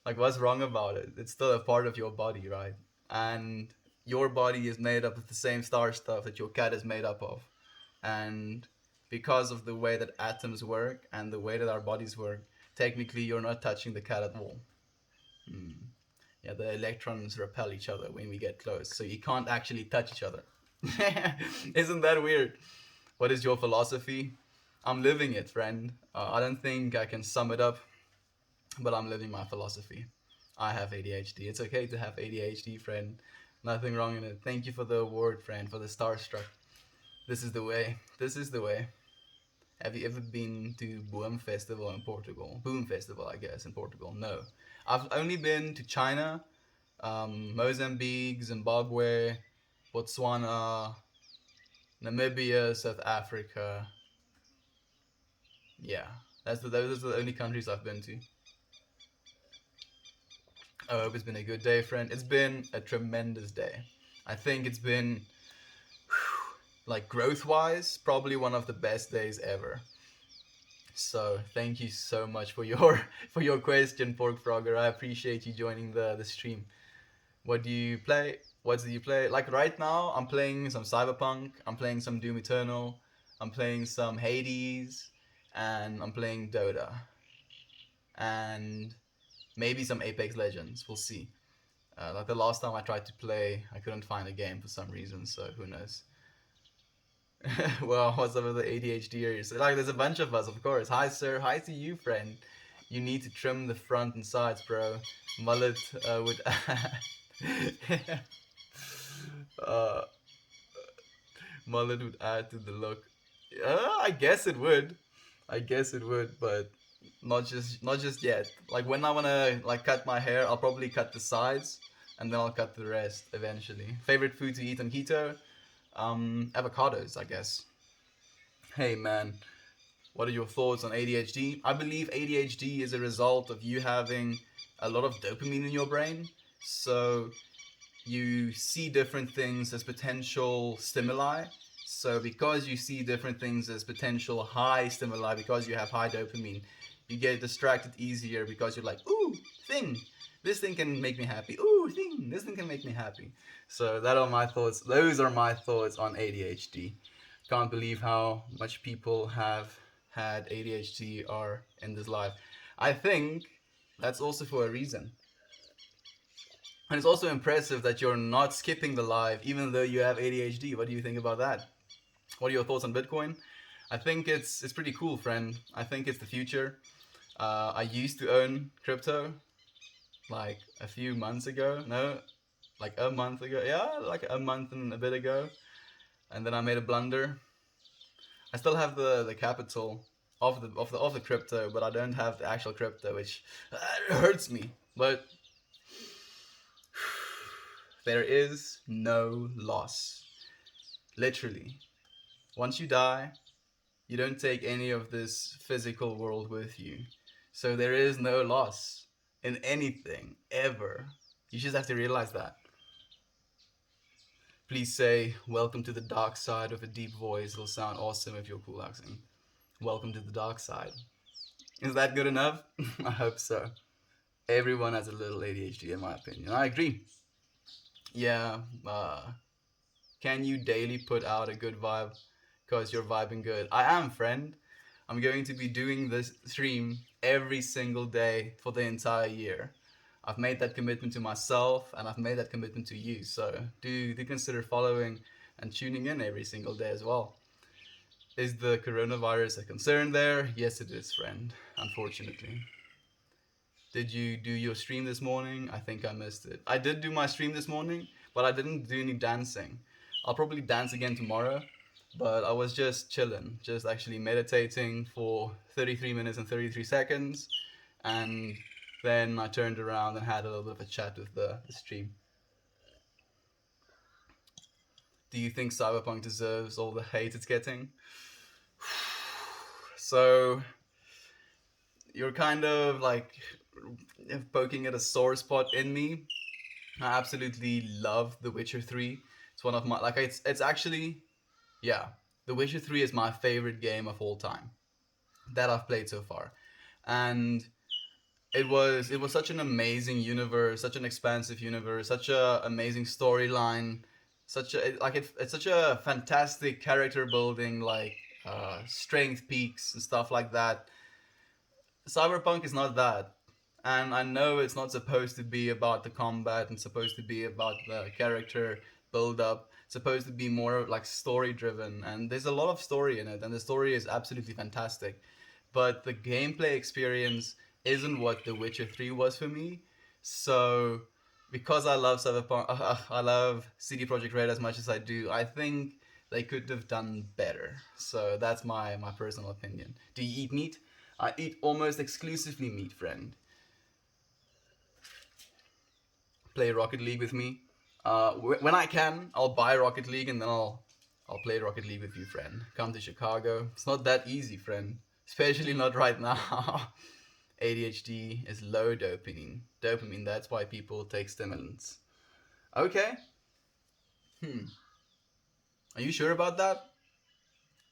Like, what's wrong about it? It's still a part of your body, right? And your body is made up of the same star stuff that your cat is made up of. And because of the way that atoms work and the way that our bodies work, technically you're not touching the cat at all. Yeah, the electrons repel each other when we get close, so you can't actually touch each other. Isn't that weird? What is your philosophy? I'm living it, friend. I don't think I can sum it up, but I'm living my philosophy. I have ADHD. It's okay to have ADHD, friend. Nothing wrong in it. Thank you for the award, friend, for the starstruck. This is the way. This is the way. Have you ever been to Boom Festival in Portugal? Boom Festival, I guess, in Portugal. No. I've only been to China, Mozambique, Zimbabwe, Botswana, Namibia, South Africa. Yeah, those are the only countries I've been to. I hope it's been a good day, friend. It's been a tremendous day. I think it's been, like, growth-wise, probably one of the best days ever. So thank you so much for your for your question, Pork Frogger. I appreciate you joining the stream. What do you play? What do you play? Like right now, I'm playing some Cyberpunk. I'm playing some Doom Eternal. I'm playing some Hades, and I'm playing Dota, and maybe some Apex Legends. We'll see. Like the last time I tried to play, I couldn't find a game for some reason. So who knows? Well, what's up with the ADHDers? Like, there's a bunch of us, of course. Hi, sir. Hi to you, friend. You need to trim the front and sides, bro. Mullet would uh, mullet would add to the look. I guess it would. I guess it would, but not just yet. Like when I wanna like cut my hair, I'll probably cut the sides, and then I'll cut the rest eventually. Favorite food to eat on keto? Avocados, I guess. Hey man, what are your thoughts on ADHD? I believe ADHD is a result of you having a lot of dopamine in your brain. So you see different things as potential stimuli. So because you see different things as potential high stimuli, because you have high dopamine, you get distracted easier because you're like, ooh, thing. This thing can make me happy. Ooh, thing. This thing can make me happy. So that are my thoughts. Those are my thoughts on ADHD. Can't believe how much people have had ADHD or in this life. I think that's also for a reason. And it's also impressive that you're not skipping the live even though you have ADHD. What do you think about that? What are your thoughts on Bitcoin? I think it's pretty cool, friend. I think it's the future. I used to own crypto like a few months ago. No, like a month ago. Yeah, like a month and a bit ago. And then I made a blunder. I still have the capital of the crypto, but I don't have the actual crypto, which hurts me. But there is no loss. Literally. Once you die, you don't take any of this physical world with you. So there is no loss in anything, ever. You just have to realize that. Please say, welcome to the dark side with a deep voice. It'll sound awesome if you're cool accent. Welcome to the dark side. Is that good enough? I hope so. Everyone has a little ADHD in my opinion. I agree. Yeah, can you daily put out a good vibe? Because you're vibing good. I am, friend. I'm going to be doing this stream every single day for the entire year. I've made that commitment to myself and I've made that commitment to you. So do consider following and tuning in every single day as well. Is the coronavirus a concern there? Yes, it is, friend. Unfortunately. Did you do your stream this morning? I think I missed it. I did do my stream this morning, but I didn't do any dancing. I'll probably dance again tomorrow, but I was just chilling, just actually meditating for 33 minutes and 33 seconds, and then I turned around and had a little bit of a chat with the stream. Do you think Cyberpunk deserves all the hate it's getting? So, you're kind of like poking at a sore spot in me. I absolutely love The Witcher 3. It's one of my, like, it's actually, yeah, The Witcher 3 is my favorite game of all time that I've played so far. And it was such an amazing universe, such an expansive universe, such a amazing storyline, it's such a fantastic character building, like strength peaks and stuff like that. Cyberpunk is not that. And I know it's not supposed to be about the combat and supposed to be about the character build up. It's supposed to be more like story driven, and there's a lot of story in it, and the story is absolutely fantastic. But the gameplay experience isn't what The Witcher 3 was for me. So because I love Cyberpunk, I love CD Projekt Red as much as I do, I think they could have done better. So that's my personal opinion. Do you eat meat? I eat almost exclusively meat, friend. Play Rocket League with me. When I can, I'll buy Rocket League and then I'll play Rocket League with you, friend. Come to Chicago. It's not that easy, friend. Especially not right now. ADHD is low dopamine. Dopamine, that's why people take stimulants. Okay. Are you sure about that?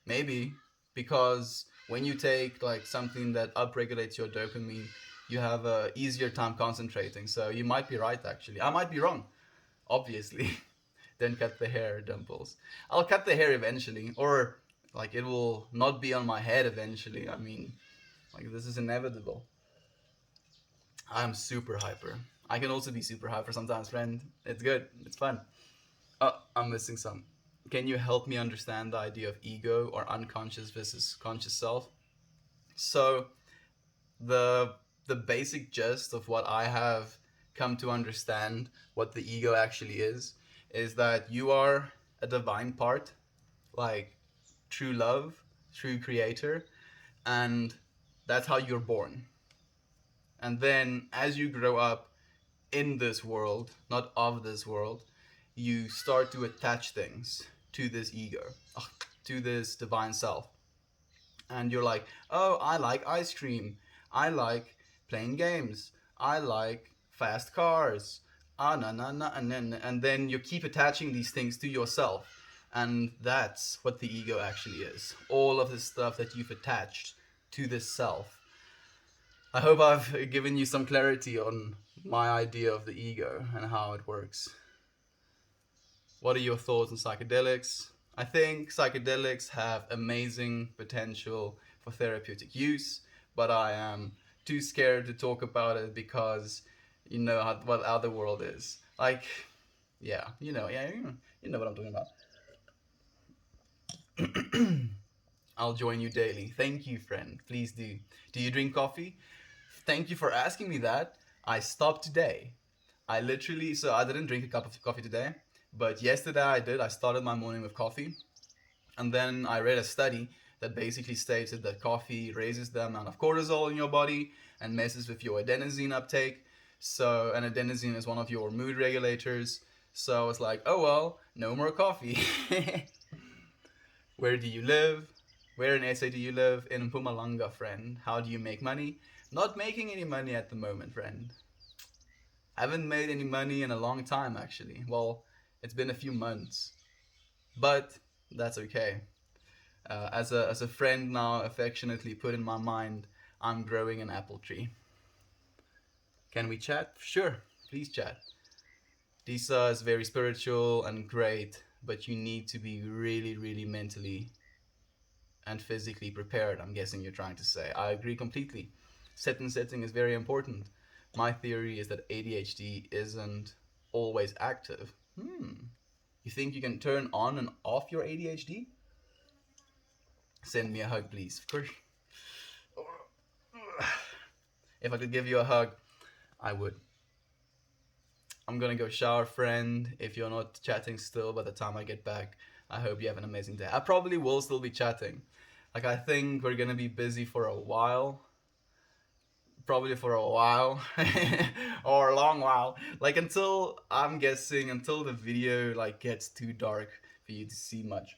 Maybe. Because when you take like something that upregulates your dopamine, you have a easier time concentrating. So you might be right actually. I might be wrong. Obviously. Then cut the hair, Dimples. I'll cut the hair eventually. Or like it will not be on my head eventually. I mean, like this is inevitable. I'm super hyper. I can also be super hyper sometimes, friend. It's good. It's fun. Oh, I'm missing some. Can you help me understand the idea of ego or unconscious versus conscious self? So, the the basic gist of what I have come to understand what the ego actually is that you are a divine part, like true love, true creator, and that's how you're born. And then as you grow up, in this world, not of this world, you start to attach things to this ego, to this divine self. And you're like, oh, I like ice cream. I like playing games. I like fast cars. Ah, na na na, and then you keep attaching these things to yourself, and that's what the ego actually is. All of the stuff that you've attached to this self. I hope I've given you some clarity on my idea of the ego and how it works. What are your thoughts on psychedelics? I think psychedelics have amazing potential for therapeutic use, but I am too scared to talk about it because you know what other world is. Like, yeah, you know what I'm talking about. I'll join you daily. Thank you, friend. Please do. Do you drink coffee? Thank you for asking me that. I stopped today. So I didn't drink a cup of coffee today, but yesterday I did. I started my morning with coffee, and then I read a study that basically stated that coffee raises the amount of cortisol in your body and messes with your adenosine uptake. So, and adenosine is one of your mood regulators. So I was like, oh well, no more coffee. Where do you live? Where in SA do you live? In Mpumalanga, friend. How do you make money? Not making any money at the moment, friend. I haven't made any money in a long time, actually. Well, it's been a few months. But that's okay. As a friend now affectionately put in my mind, I'm growing an apple tree. Can we chat? Sure, please chat. Disa is very spiritual and great, but you need to be really, really mentally and physically prepared, I'm guessing you're trying to say. I agree completely. Setting is very important. My theory is that ADHD isn't always active. You think you can turn on and off your ADHD? Send me a hug, please. Of course. If I could give you a hug, I would. I'm gonna go shower, friend. If you're not chatting still by the time I get back, I hope you have an amazing day. I probably will still be chatting. Like, I think we're gonna be busy for a while. Probably for a while. Or a long while. Like, I'm guessing, until the video, like, gets too dark for you to see much.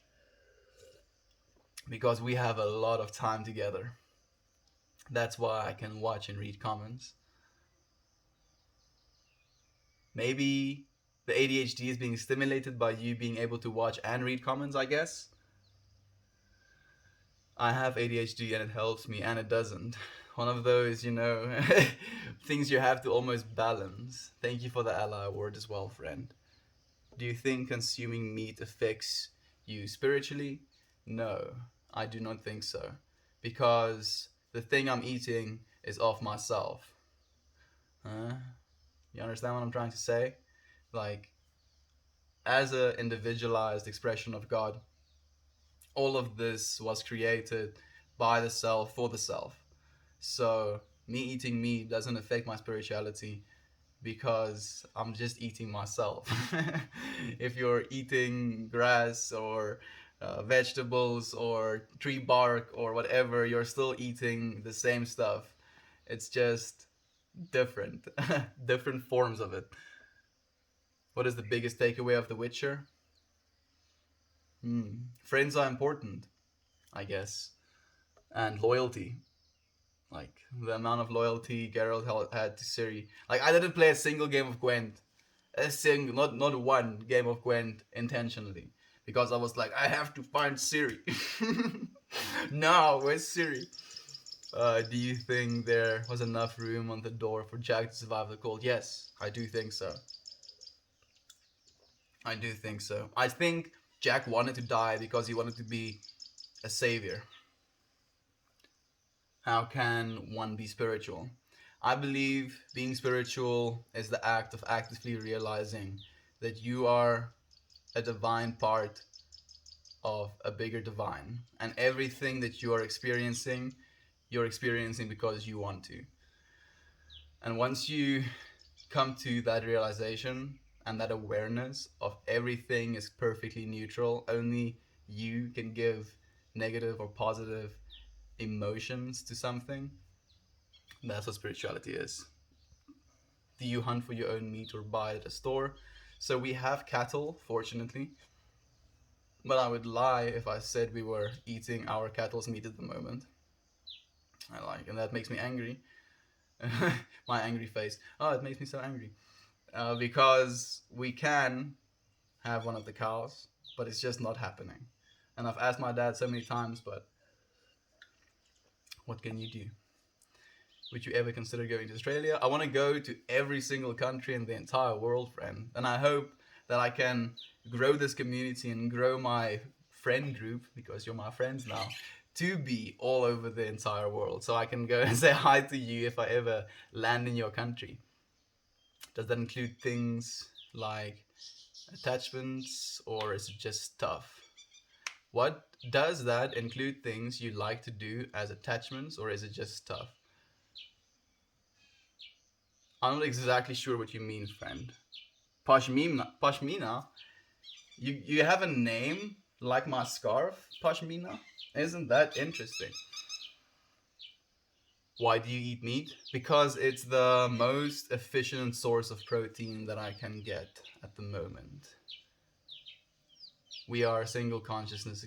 Because we have a lot of time together. That's why I can watch and read comments. Maybe the ADHD is being stimulated by you being able to watch and read comments, I guess. I have ADHD and it helps me, and it doesn't. One of those, things you have to almost balance. Thank you for the ally award as well, friend. Do you think consuming meat affects you spiritually? No, I do not think so. Because the thing I'm eating is of myself. Huh? You understand what I'm trying to say? Like, as an individualized expression of God, all of this was created by the self for the self. So me eating meat doesn't affect my spirituality because I'm just eating myself. If you're eating grass or vegetables or tree bark or whatever, you're still eating the same stuff. It's just different, different forms of it. What is the biggest takeaway of The Witcher? Friends are important, I guess, and loyalty. Like, the amount of loyalty Geralt had to Ciri. Like, I didn't play a single game of Gwent, not one game of Gwent intentionally, because I was like, I have to find Ciri. No, where's Ciri? Do you think there was enough room on the door for Jack to survive the cold? Yes, I do think so. I do think so. I think Jack wanted to die because he wanted to be a savior. How can one be spiritual? I believe being spiritual is the act of actively realizing that you are a divine part of a bigger divine. And everything that you're experiencing because you want to. And once you come to that realization and that awareness of everything is perfectly neutral, only you can give negative or positive emotions to something, that's what spirituality is. Do you hunt for your own meat or buy it at a store? So we have cattle, fortunately, but I would lie if I said we were eating our cattle's meat at the moment. And that makes me angry. My angry face. Oh, it makes me so angry. Because we can have one of the cows, but it's just not happening. And I've asked my dad so many times, but what can you do? Would you ever consider going to Australia? I want to go to every single country in the entire world, friend. And I hope that I can grow this community and grow my friend group, because you're my friends now, to be all over the entire world. So I can go and say hi to you if I ever land in your country. Does that include things like attachments, or is it just stuff? What does that include things you like to do as attachments, or is it just stuff? I'm not exactly sure what you mean, friend. Pashmina? You have a name like my scarf, Pashmina? Isn't that interesting? Why do you eat meat? Because it's the most efficient source of protein that I can get at the moment. We are a single consciousness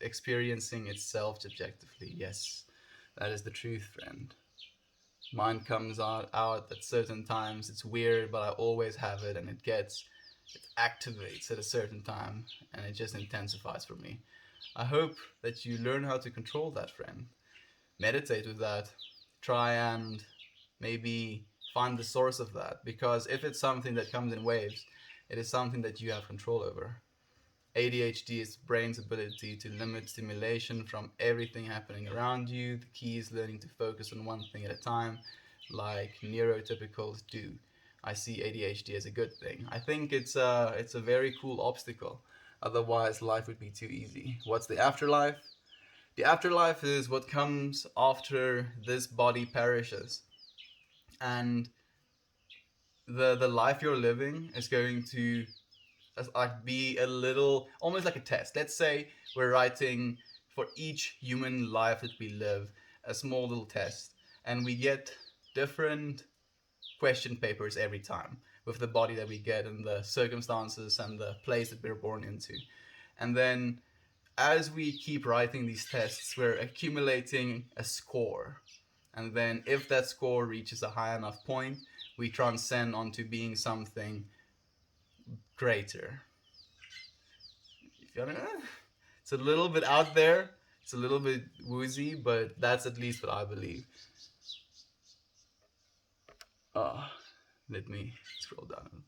experiencing itself subjectively. Yes, that is the truth, friend. Mine comes out at certain times. It's weird, but I always have it, and it activates at a certain time, and it just intensifies for me. I hope that you learn how to control that, friend. Meditate with that. Try and maybe find the source of that, because if it's something that comes in waves, it is something that you have control over. ADHD is the brain's ability to limit stimulation from everything happening around you. The key is learning to focus on one thing at a time, like neurotypicals do. I see ADHD as a good thing. I think it's a very cool obstacle. Otherwise, life would be too easy. What's the afterlife? The afterlife is what comes after this body perishes. And the life you're living is going to like be a little, almost like a test. Let's say we're writing for each human life that we live a small little test, and we get different question papers every time with the body that we get and the circumstances and the place that we're born into. And then as we keep writing these tests, we're accumulating a score. And then if that score reaches a high enough point, we transcend onto being something greater. It's a little bit out there, it's a little bit woozy, but that's at least what I believe. Let me scroll down.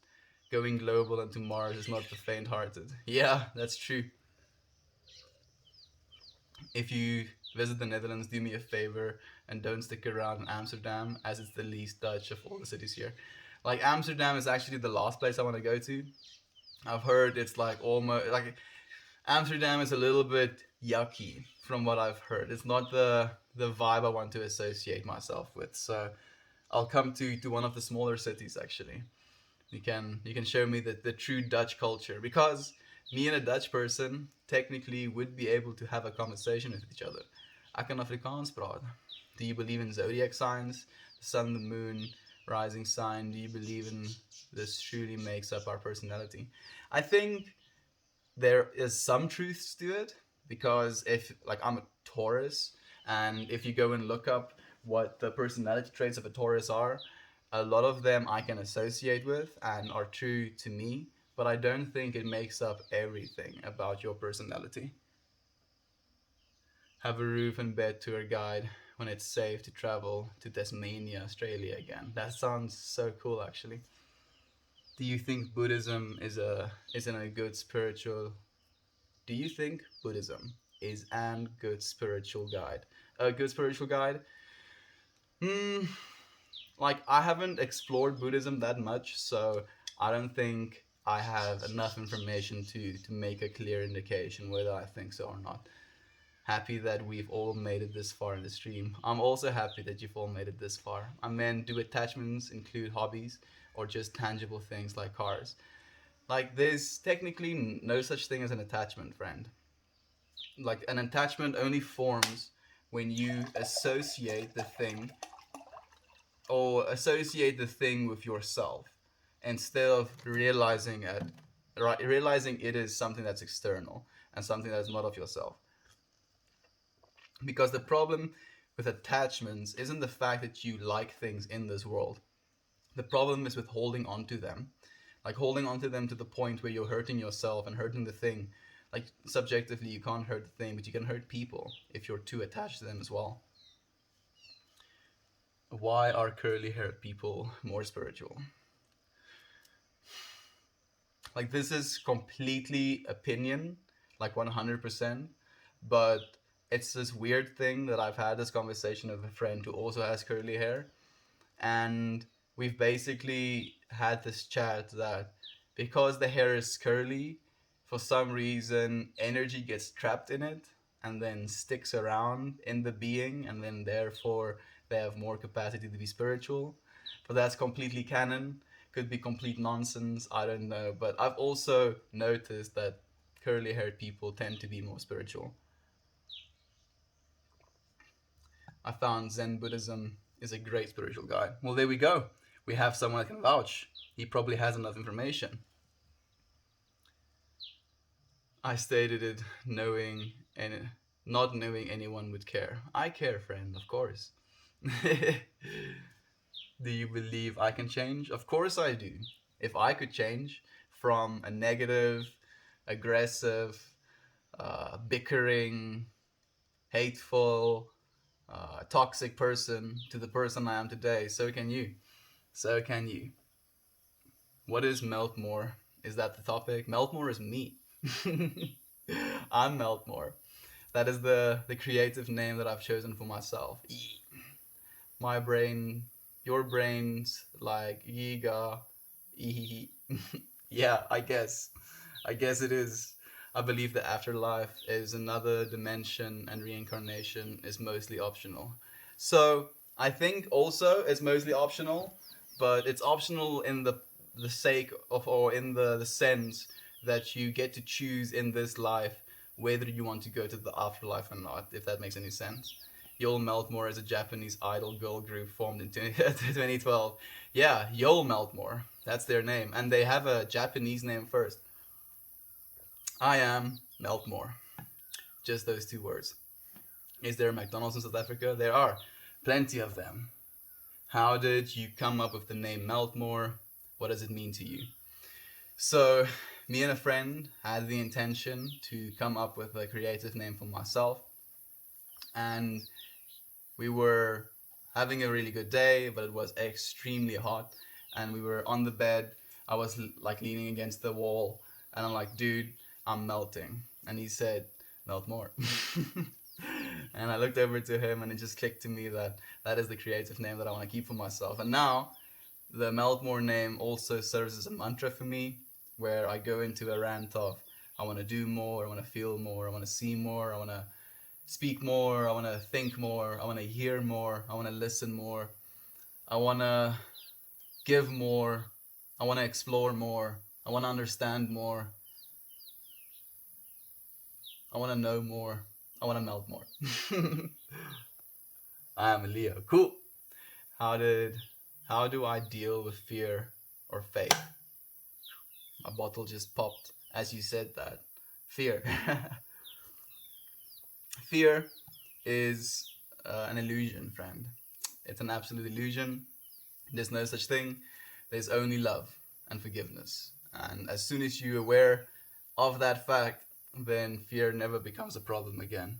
Going global and to Mars is not for faint-hearted. Yeah, that's true. If you visit the Netherlands, do me a favor and don't stick around in Amsterdam, as it's the least Dutch of all the cities here. Like, Amsterdam is actually the last place I want to go to. I've heard it's like almost like Amsterdam is a little bit yucky from what I've heard. It's not the vibe I want to associate myself with. So I'll come to one of the smaller cities actually. You can show me the true Dutch culture, because me and a Dutch person technically would be able to have a conversation with each other. Ek kan Afrikaans praat. Do you believe in zodiac signs? The sun, the moon, rising sign. Do you believe in this truly makes up our personality? I think there is some truths to it, because if, like, I'm a Taurus, and if you go and look up what the personality traits of a Taurus are, a lot of them I can associate with and are true to me, but I don't think it makes up everything about your personality. Have a roof and bed tour guide when it's safe to travel to Tasmania, Australia again. That sounds so cool, actually. Do you think Buddhism isn't a good spiritual? Do you think Buddhism is a good spiritual guide? A good spiritual guide? Like, I haven't explored Buddhism that much, so I don't think I have enough information to make a clear indication whether I think so or not. Happy that we've all made it this far in the stream. I'm also happy that you've all made it this far. I mean, do attachments include hobbies or just tangible things like cars? Like, there's technically no such thing as an attachment, friend. Like, an attachment only forms when you associate the thing or associate the thing with yourself instead of realizing it is something that's external and something that's not of yourself. Because the problem with attachments isn't the fact that you like things in this world. The problem is with holding on to them. Like holding on to them to the point where you're hurting yourself and hurting the thing. Like subjectively, you can't hurt the thing, but you can hurt people if you're too attached to them as well. Why are curly haired people more spiritual? Like, this is completely opinion, like 100%. But it's this weird thing that I've had this conversation with a friend who also has curly hair. And we've basically had this chat that because the hair is curly, for some reason, energy gets trapped in it and then sticks around in the being, and then therefore they have more capacity to be spiritual. But that's completely canon. Could be complete nonsense. I don't know. But I've also noticed that curly haired people tend to be more spiritual. I found Zen Buddhism is a great spiritual guide. Well, there we go. We have someone that can vouch. He probably has enough information. I stated it knowing and not knowing anyone would care. I care, friend, of course. Do you believe I can change? Of course I do. If I could change from a negative, aggressive, bickering, hateful, toxic person to the person I am today, so can you. So can you. What is Meltmore? Is that the topic? Meltmore is me. I'm Meltmore. That is the creative name that I've chosen for myself. My brain, your brain's like Yiga. Yeah, I guess. I guess it is. I believe the afterlife is another dimension and reincarnation is mostly optional. So I think also it's mostly optional, but it's optional in the sake of, or in the sense that you get to choose in this life whether you want to go to the afterlife or not, if that makes any sense. Yole Meltmore is a Japanese idol girl group formed in 2012. Yeah, Yole Meltmore. That's their name. And they have a Japanese name first. I am Meltmore. Just those two words. Is there a McDonald's in South Africa? There are. Plenty of them. How did you come up with the name Meltmore? What does it mean to you? So, me and a friend had the intention to come up with a creative name for myself. And we were having a really good day, but it was extremely hot. And we were on the bed. I was like leaning against the wall. And I'm like, dude, I'm melting. And he said, melt more. And I looked over to him and it just clicked to me that that is the creative name that I want to keep for myself. And now the Meltmore name also serves as a mantra for me, where I go into a rant of I want to do more, I want to feel more, I want to see more, I want to speak more, I want to think more, I want to hear more, I want to listen more, I want to give more, I want to explore more, I want to understand more, I want to know more, I want to melt more. I am a Leo. Cool. How do I deal with fear or faith? My bottle just popped as you said that. Fear. Fear is an illusion, friend. It's an absolute illusion. There's no such thing. There's only love and forgiveness. And as soon as you're aware of that fact, then fear never becomes a problem again.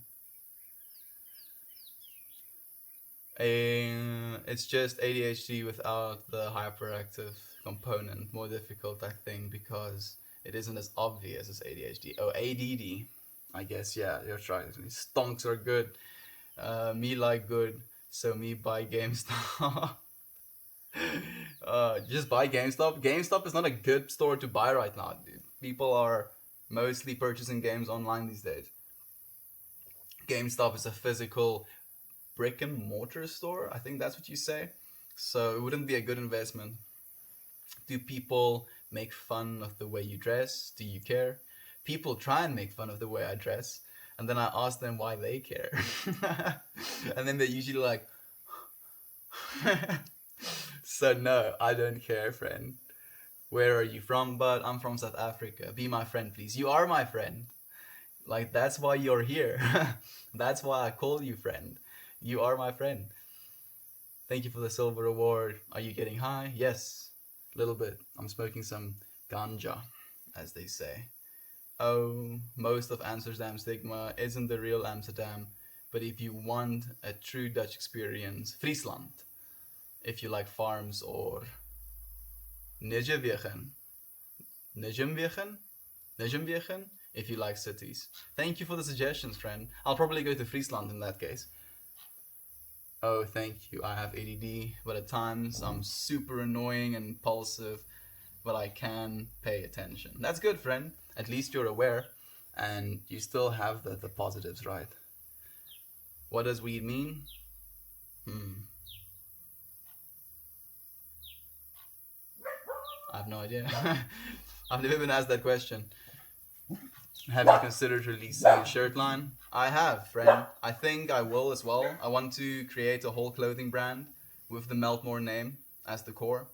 It's just ADHD without the hyperactive component. More difficult, I think, because it isn't as obvious as ADHD. Oh, ADD. I guess, yeah, you're right. Stonks are good. Me like good, so me buy GameStop. Just buy GameStop. GameStop is not a good store to buy right now, dude. People are mostly purchasing games online these days. GameStop is a physical brick and mortar store. I think that's what you say. So it wouldn't be a good investment. Do people make fun of the way you dress? Do you care? People try and make fun of the way I dress, and then I ask them why they care. And then they're usually like, So no, I don't care, friend. Where are you from? But I'm from South Africa. Be my friend, please. You are my friend. Like, that's why you're here. That's why I call you friend. You are my friend. Thank you for the silver award. Are you getting high? Yes, a little bit. I'm smoking some ganja, as they say. Oh, most of Amsterdam stigma isn't the real Amsterdam, but if you want a true Dutch experience, Friesland. If you like farms or Nijmegen, Nijmegen, Nijmegen. If you like cities. Thank you for the suggestions, friend. I'll probably go to Friesland in that case. Oh, thank you. I have ADD, but at times I'm super annoying and impulsive, but I can pay attention. That's good, friend. At least you're aware, and you still have the positives, right? What does weed mean? I have no idea. I've never been asked that question. Have you considered releasing a shirt line? I have, friend. I think I will as well. I want to create a whole clothing brand with the Meltmore name as the core.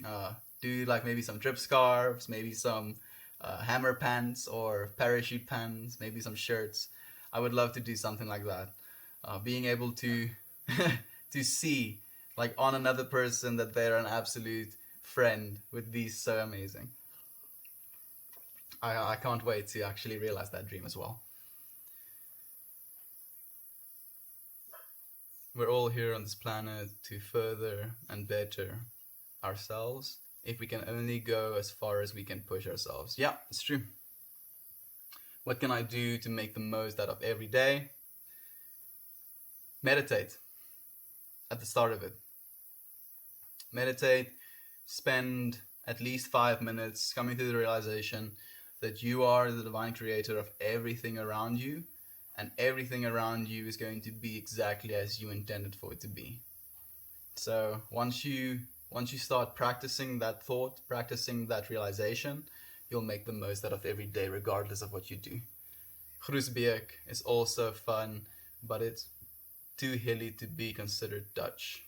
Uh, do like maybe some drip scarves, maybe some hammer pants or parachute pants, maybe some shirts. I would love to do something like that. Being able to to see like on another person that they're an absolute friend would be so amazing. I can't wait to actually realize that dream as well. We're all here on this planet to further and better ourselves if we can only go as far as we can push ourselves. Yeah, it's true. What can I do to make the most out of every day? Meditate at the start of it. Meditate, spend at least 5 minutes coming to the realization that you are the divine creator of everything around you, and everything around you is going to be exactly as you intended for it to be. So once you start practicing that thought, practicing that realization, you'll make the most out of every day regardless of what you do. Groesbeek is also fun, but it's too hilly to be considered Dutch.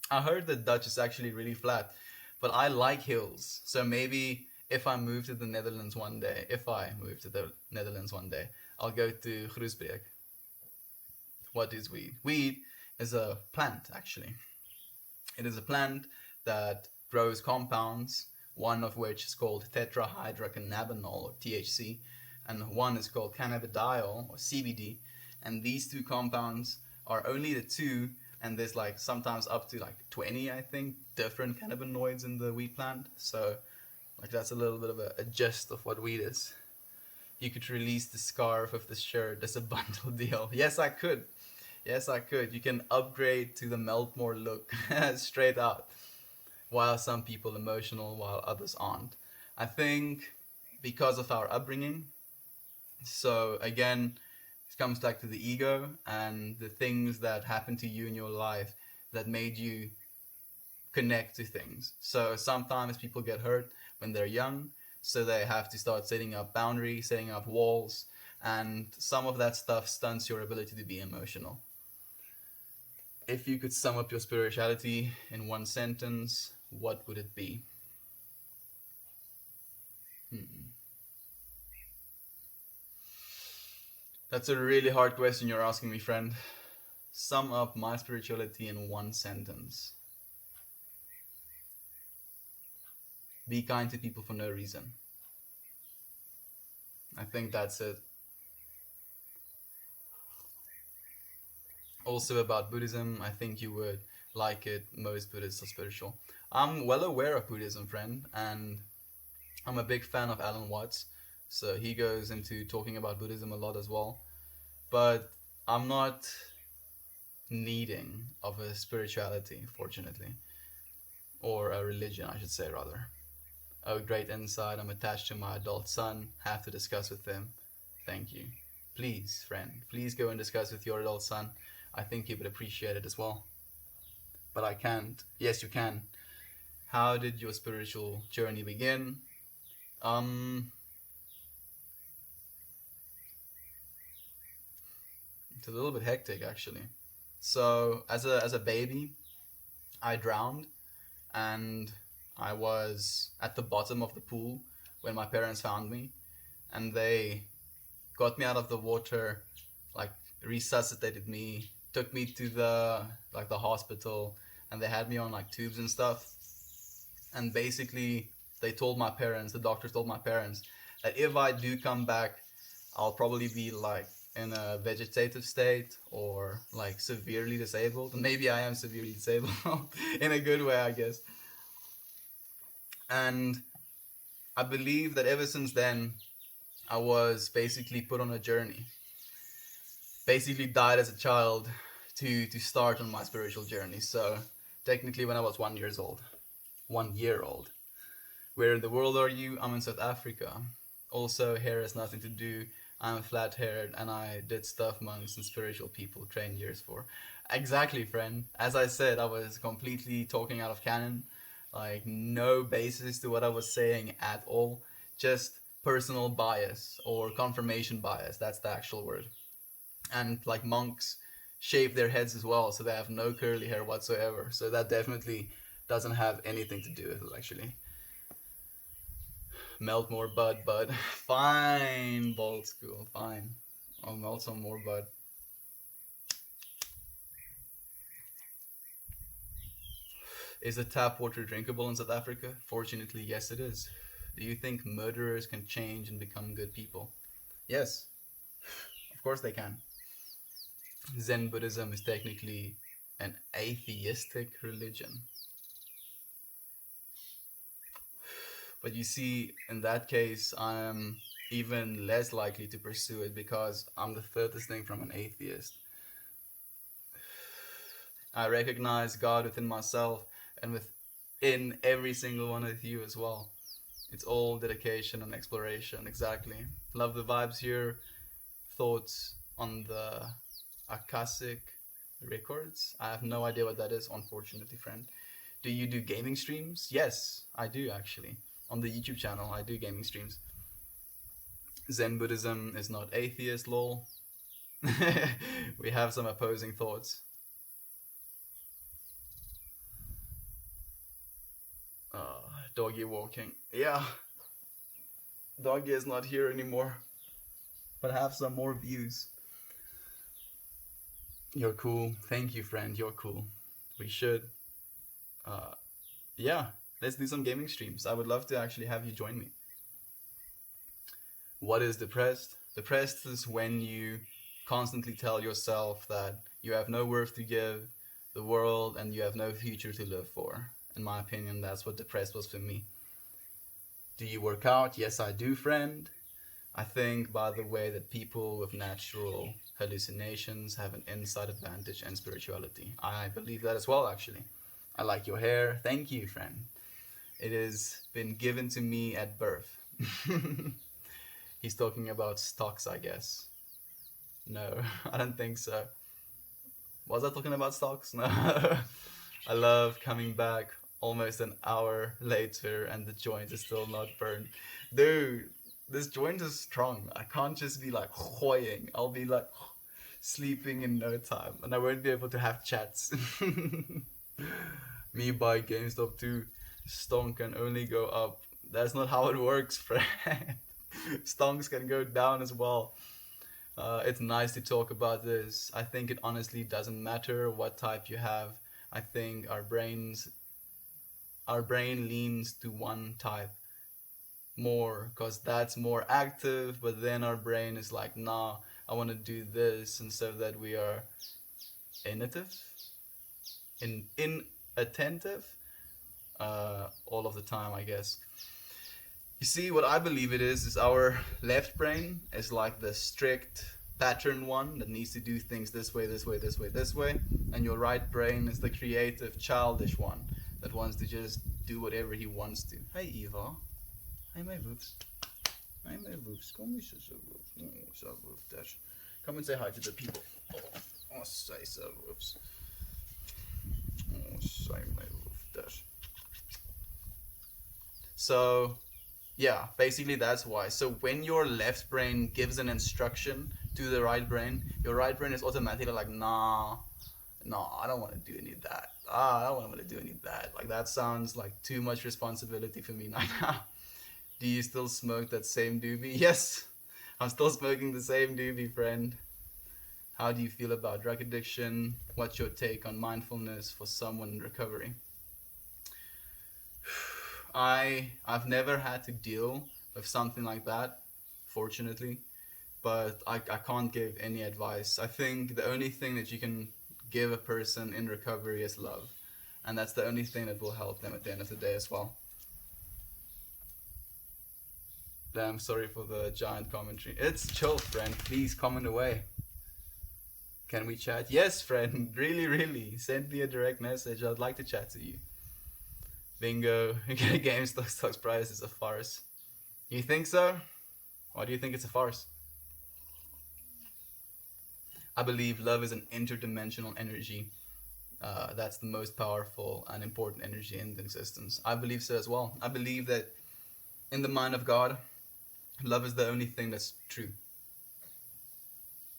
I heard that Dutch is actually really flat, but I like hills. So maybe if I move to the Netherlands one day, I'll go to Groesbeek. What is weed? Weed is a plant, actually. It is a plant that grows compounds, one of which is called tetrahydrocannabinol, or THC, and one is called cannabidiol, or CBD. And these two compounds are only the two, and there's like sometimes up to like 20, I think, different cannabinoids in the weed plant. So like that's a little bit of a gist of what weed is. You could release the scarf of the shirt as a bundle deal. Yes, I could. Yes, I could. You can upgrade to the Meltmore look straight out. While some people emotional, while others aren't. I think because of our upbringing. So again, it comes back to the ego and the things that happened to you in your life that made you connect to things. So sometimes people get hurt when they're young, so they have to start setting up boundaries, setting up walls, and some of that stuff stunts your ability to be emotional. If you could sum up your spirituality in one sentence, what would it be? That's a really hard question you're asking me, friend. Sum up my spirituality in one sentence. Be kind to people for no reason. I think that's it. Also about Buddhism, I think you would like it. Most Buddhists are spiritual. I'm well aware of Buddhism, friend, and I'm a big fan of Alan Watts. So he goes into talking about Buddhism a lot as well. But I'm not needing of a spirituality, fortunately. Or a religion, I should say, rather. Oh, great insight. I'm attached to my adult son. Have to discuss with him. Thank you. Please, friend, please go and discuss with your adult son. I think he would appreciate it as well. But I can't. Yes, you can. How did your spiritual journey begin? It's a little bit hectic, actually. So, as a baby, I drowned, and I was at the bottom of the pool when my parents found me, and they got me out of the water, like resuscitated me, took me to the hospital, and they had me on like tubes and stuff. And basically, they told my parents, the doctors told my parents, that if I do come back, I'll probably be like in a vegetative state or like severely disabled. Maybe I am severely disabled in a good way, I guess. And I believe that ever since then, I was basically put on a journey. Basically, died as a child to start on my spiritual journey. So technically, when I was 1 year old, 1 year old. Where in the world are you? I'm in South Africa. Also, hair has nothing to do. I'm flat haired and I did stuff monks and spiritual people train years for. Exactly, friend. As I said, I was completely talking out of canon. Like, no basis to what I was saying at all. Just personal bias or confirmation bias. That's the actual word. And like monks shave their heads as well, so they have no curly hair whatsoever. So that definitely doesn't have anything to do with it, actually. Melt more bud. Fine, Bold School, fine. I'll melt some more bud. Is the tap water drinkable in South Africa? Fortunately, yes, it is. Do you think murderers can change and become good people? Yes, of course they can. Zen Buddhism is technically an atheistic religion. But you see, in that case, I'm even less likely to pursue it because I'm the furthest thing from an atheist. I recognize God within myself and within every single one of you as well. It's all dedication and exploration, exactly. Love the vibes here. Thoughts on the Akashic Records? I have no idea what that is, unfortunately, friend. Do you do gaming streams? Yes, I do actually. On the YouTube channel, I do gaming streams. Zen Buddhism is not atheist, lol. We have some opposing thoughts. Doggy walking. Yeah, Doggy is not here anymore. But have some more views. You're cool. Thank you, friend. You're cool. We should. Yeah, let's do some gaming streams. I would love to actually have you join me. What is depressed? Depressed is when you constantly tell yourself that you have no worth to give the world and you have no future to live for. In my opinion, that's what depressed was for me. Do you work out? Yes, I do, friend. I think, by the way, that people with natural hallucinations have an inside advantage in spirituality. I believe that as well, actually. I like your hair. Thank you, friend. It has been given to me at birth. He's talking about stocks, I guess. No, I don't think so. Was I talking about stocks? No. I love coming back almost an hour later and the joint is still not burned. Dude, this joint is strong. I can't just be like hoying. I'll be like sleeping in no time and I won't be able to have chats. Me buy GameStop too. Stonk can only go up. That's not how it works, friend. Stonks can go down as well. It's nice to talk about this. I think it honestly doesn't matter what type you have. I think our brain leans to one type more because that's more active, but then our brain is like, nah, I want to do this, and so that we are inattentive all of the time, I guess. You see, what I believe it is our left brain is like the strict pattern one that needs to do things this way, this way, this way, this way, and your right brain is the creative, childish one that wants to just do whatever he wants to. Hey, Eva. Hey, my woofs. Hey, my woofs. Kom eens zo, woofs. Oh, so, woof, dash. Come and say hi to the people. Oh, say so, woofs. Oh, say my woof, dash. So, yeah, basically that's why. So when your left brain gives an instruction to the right brain, your right brain is automatically like, nah, I don't want to do any of that. I don't want to do any of that. Like, that sounds like too much responsibility for me right now. Do you still smoke that same doobie? Yes, I'm still smoking the same doobie, friend. How do you feel about drug addiction? What's your take on mindfulness for someone in recovery? I've never had to deal with something like that, fortunately, but I can't give any advice. I think the only thing that you can give a person in recovery is love, and that's the only thing that will help them at the end of the day as well. Damn, sorry for the giant commentary. It's chill, friend. Please comment away. Can we chat? Yes, friend. Really, really. Send me a direct message. I'd like to chat to you. Bingo. GameStop stocks price is a farce. You think so? Why do you think it's a farce? I believe love is an interdimensional energy. That's the most powerful and important energy in existence. I believe so as well. I believe that in the mind of God, love is the only thing that's true.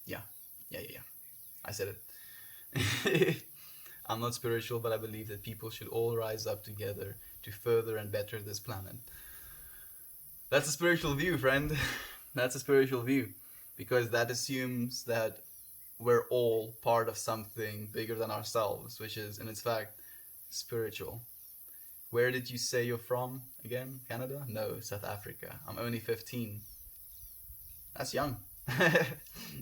Yeah. Yeah. I said it. I'm not spiritual, but I believe that people should all rise up together to further and better this planet. That's a spiritual view, friend. That's a spiritual view. Because that assumes that we're all part of something bigger than ourselves, which is, in its fact, spiritual. Where did you say you're from again? Canada? No, South Africa. I'm only 15. That's young.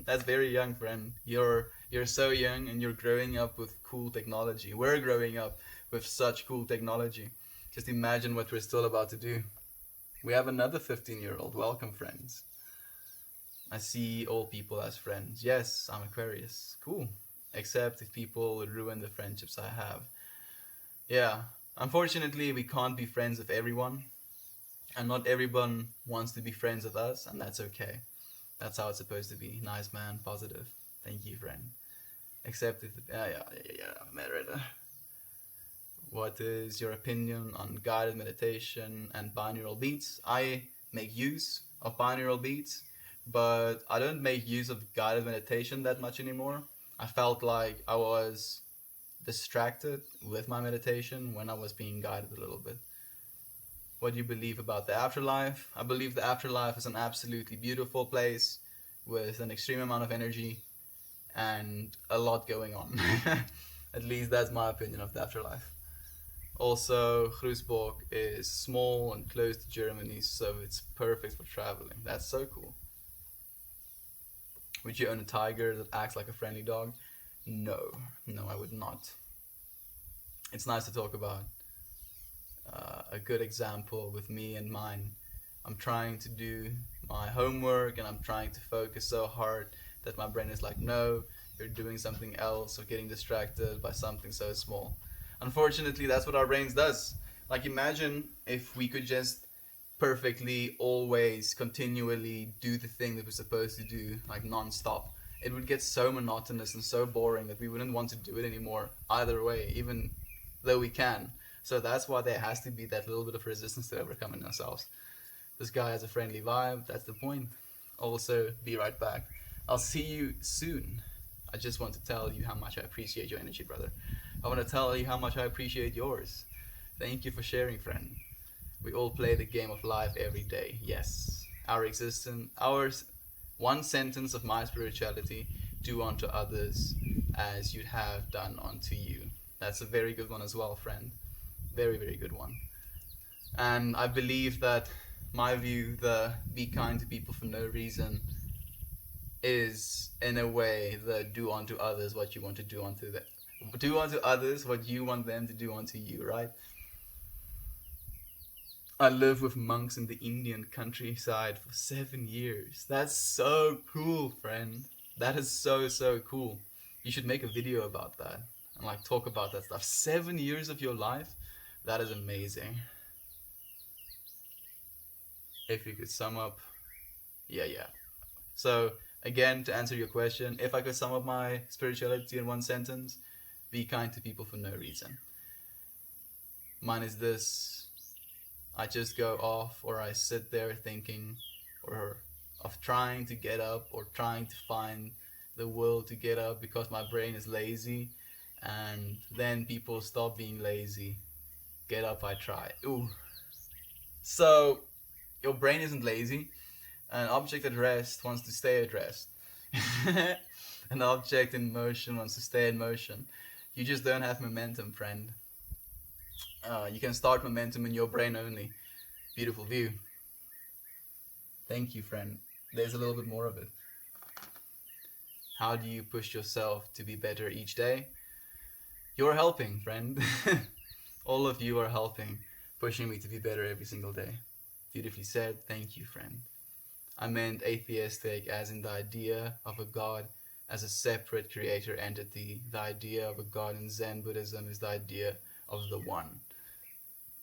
That's very young, friend. You're so young and you're growing up with cool technology. We're growing up with such cool technology. Just imagine what we're still about to do. We have another 15-year-old. Welcome, friends. I see all people as friends. Yes, I'm Aquarius. Cool. Except if people ruin the friendships I have. Yeah. Unfortunately, we can't be friends with everyone. And not everyone wants to be friends with us, and that's okay. That's how it's supposed to be. Nice man, positive. Thank you, friend. Except if... Merida. What is your opinion on guided meditation and binaural beats? I make use of binaural beats, but I don't make use of guided meditation that much anymore. I felt like I was distracted with my meditation when I was being guided a little bit. What do you believe about the afterlife? I believe the afterlife is an absolutely beautiful place with an extreme amount of energy and a lot going on. At least that's my opinion of the afterlife. Also, Groesbeek is small and close to Germany, so it's perfect for traveling. That's so cool. Would you own a tiger that acts like a friendly dog? No, I would not. It's nice to talk about a good example with me and mine. I'm trying to do my homework and I'm trying to focus so hard that my brain is like, no, you're doing something else or getting distracted by something so small. Unfortunately, that's what our brains does. Like, imagine if we could just perfectly, always, continually do the thing that we're supposed to do, like non-stop. It would get so monotonous and so boring that we wouldn't want to do it anymore either way, even though we can. So that's why there has to be that little bit of resistance to overcoming ourselves. This guy has a friendly vibe, that's the point. Also, be right back. I'll see you soon. I just want to tell you how much I appreciate your energy, brother. I want to tell you how much I appreciate yours. Thank you for sharing, friend. We all play the game of life every day. Yes. Our existence, ours, one sentence of my spirituality: do unto others as you'd have done unto you. That's a very good one as well, friend. Very, very good one. And I believe that my view, the be kind to people for no reason, is in a way the do unto others what you want to do unto them. Do unto others what you want them to do unto you, right? I lived with monks in the Indian countryside for 7 years. That's so cool, friend. That is so cool. You should make a video about that and like talk about that stuff. 7 years of your life? That is amazing. If you could sum up, yeah. So again, to answer your question, if I could sum up my spirituality in one sentence: be kind to people for no reason. Mine is this: I just go off, or I sit there thinking, or of trying to get up, or trying to find the will to get up because my brain is lazy, and then people stop being lazy. Get up, I try. Ooh. So your brain isn't lazy. An object at rest wants to stay at rest. An object in motion wants to stay in motion. You just don't have momentum, friend. You can start momentum in your brain only. Beautiful view. Thank you, friend. There's a little bit more of it. How do you push yourself to be better each day? You're helping, friend. All of you are helping, pushing me to be better every single day. Beautifully said. Thank you, friend. I meant atheistic as in the idea of a god as a separate creator entity. The idea of a god in Zen Buddhism is the idea of the one.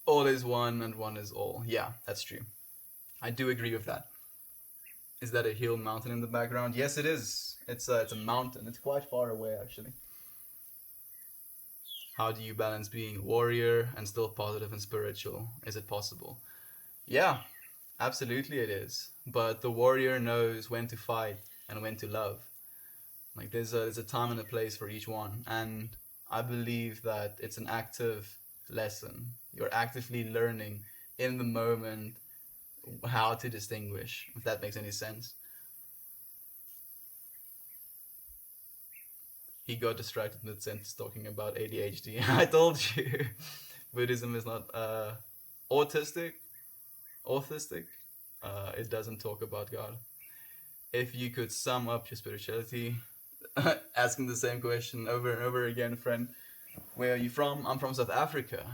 All is one and one is all. Yeah, that's true. I do agree with that. Is that a hill mountain in the background? Yes, it is. It's a mountain. It's quite far away, actually. How do you balance being a warrior and still positive and spiritual? Is it possible? Yeah, absolutely it is. But the warrior knows when to fight and when to love. Like there's a time and a place for each one. And I believe that it's an active lesson. You're actively learning in the moment how to distinguish, if that makes any sense. He got distracted mid-sentence talking about ADHD. I told you, Buddhism is not autistic. It doesn't talk about God. If you could sum up your spirituality, asking the same question over and over again, friend, where are you from? I'm from South Africa.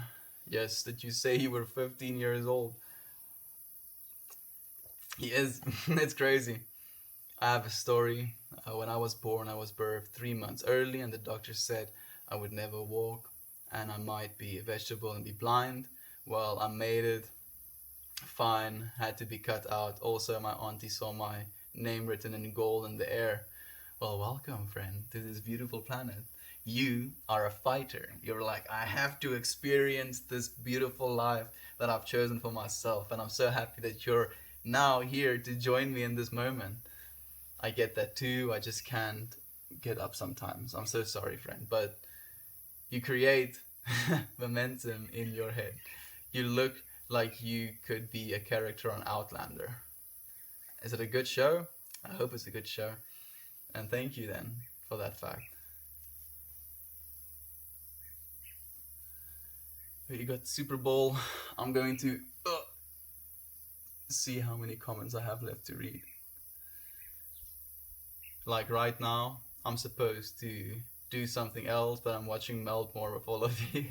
Yes, did you say you were 15 years old? He is. It's crazy. I have a story. When I was born, I was birthed 3 months early, and the doctor said I would never walk, and I might be a vegetable and be blind. Well, I made it. Fine, had to be cut out. Also, my auntie saw my name written in gold in the air. Well, welcome, friend, to this beautiful planet. You are a fighter. You're like, I have to experience this beautiful life that I've chosen for myself, and I'm so happy that you're now here to join me in this moment. I get that too. I just can't get up sometimes. I'm so sorry, friend. But you create momentum in your head. You look like you could be a character on Outlander. Is it a good show? I hope it's a good show. And thank you then for that fact. You got Super Bowl. I'm going to see how many comments I have left to read. Like right now, I'm supposed to do something else, but I'm watching Meltmore with all of you.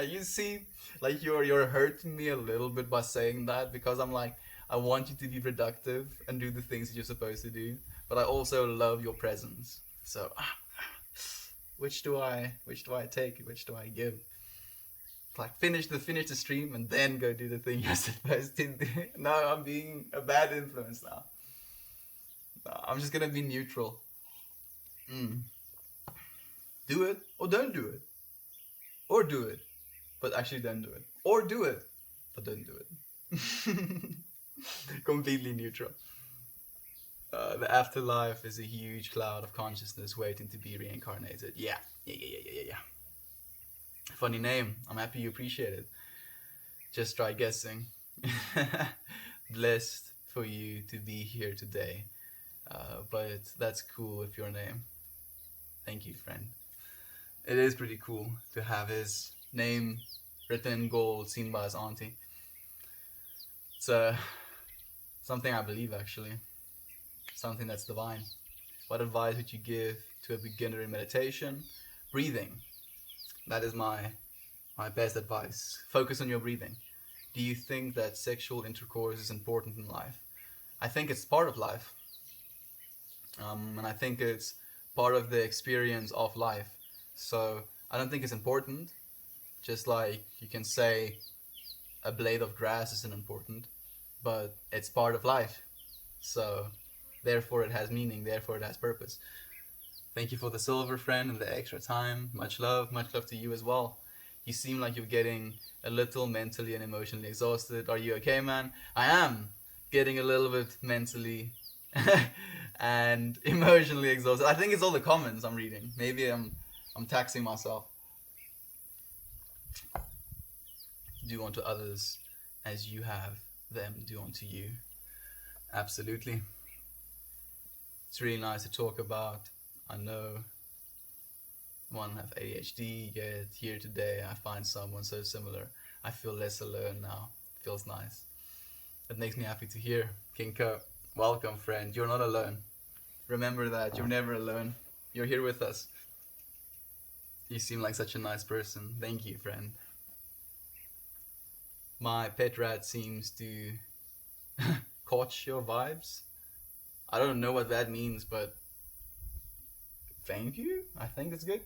You see, like you're hurting me a little bit by saying that, because I'm like, I want you to be productive and do the things that you're supposed to do, but I also love your presence. So, which do I take? Which do I give? Like finish the stream and then go do the thing you're supposed to do. No, I'm being a bad influence now. I'm just gonna be neutral. Do it or don't do it. Or do it, but actually don't do it. Or do it, but don't do it. Completely neutral. The afterlife is a huge cloud of consciousness waiting to be reincarnated. Yeah. Funny name. I'm happy you appreciate it. Just try guessing. Blessed for you to be here today. But that's cool with your name. Thank you, friend. It is pretty cool to have his name written in gold, seen by his auntie. It's something I believe, actually. Something that's divine. What advice would you give to a beginner in meditation? Breathing. That is my best advice. Focus on your breathing. Do you think that sexual intercourse is important in life? I think it's part of life. And I think it's part of the experience of life. So I don't think it's important. Just like you can say a blade of grass isn't important, but it's part of life. So therefore it has meaning, therefore it has purpose. Thank you for the silver, friend, and the extra time. Much love to you as well. You seem like you're getting a little mentally and emotionally exhausted. Are you okay, man? I am getting a little bit mentally and emotionally exhausted. I think it's all the comments I'm reading. Maybe I'm I'm taxing myself. Do unto others as you have them do unto you. Absolutely. It's really nice to talk about. I know one have ADHD, yet here today I find someone so similar. I feel less alone now. Feels nice. It makes me happy to hear. Kinko, welcome friend. You're not alone. Remember that, you're never alone. You're here with us. You seem like such a nice person. Thank you, friend. My pet rat seems to catch your vibes. I don't know what that means, but thank you. I think it's good.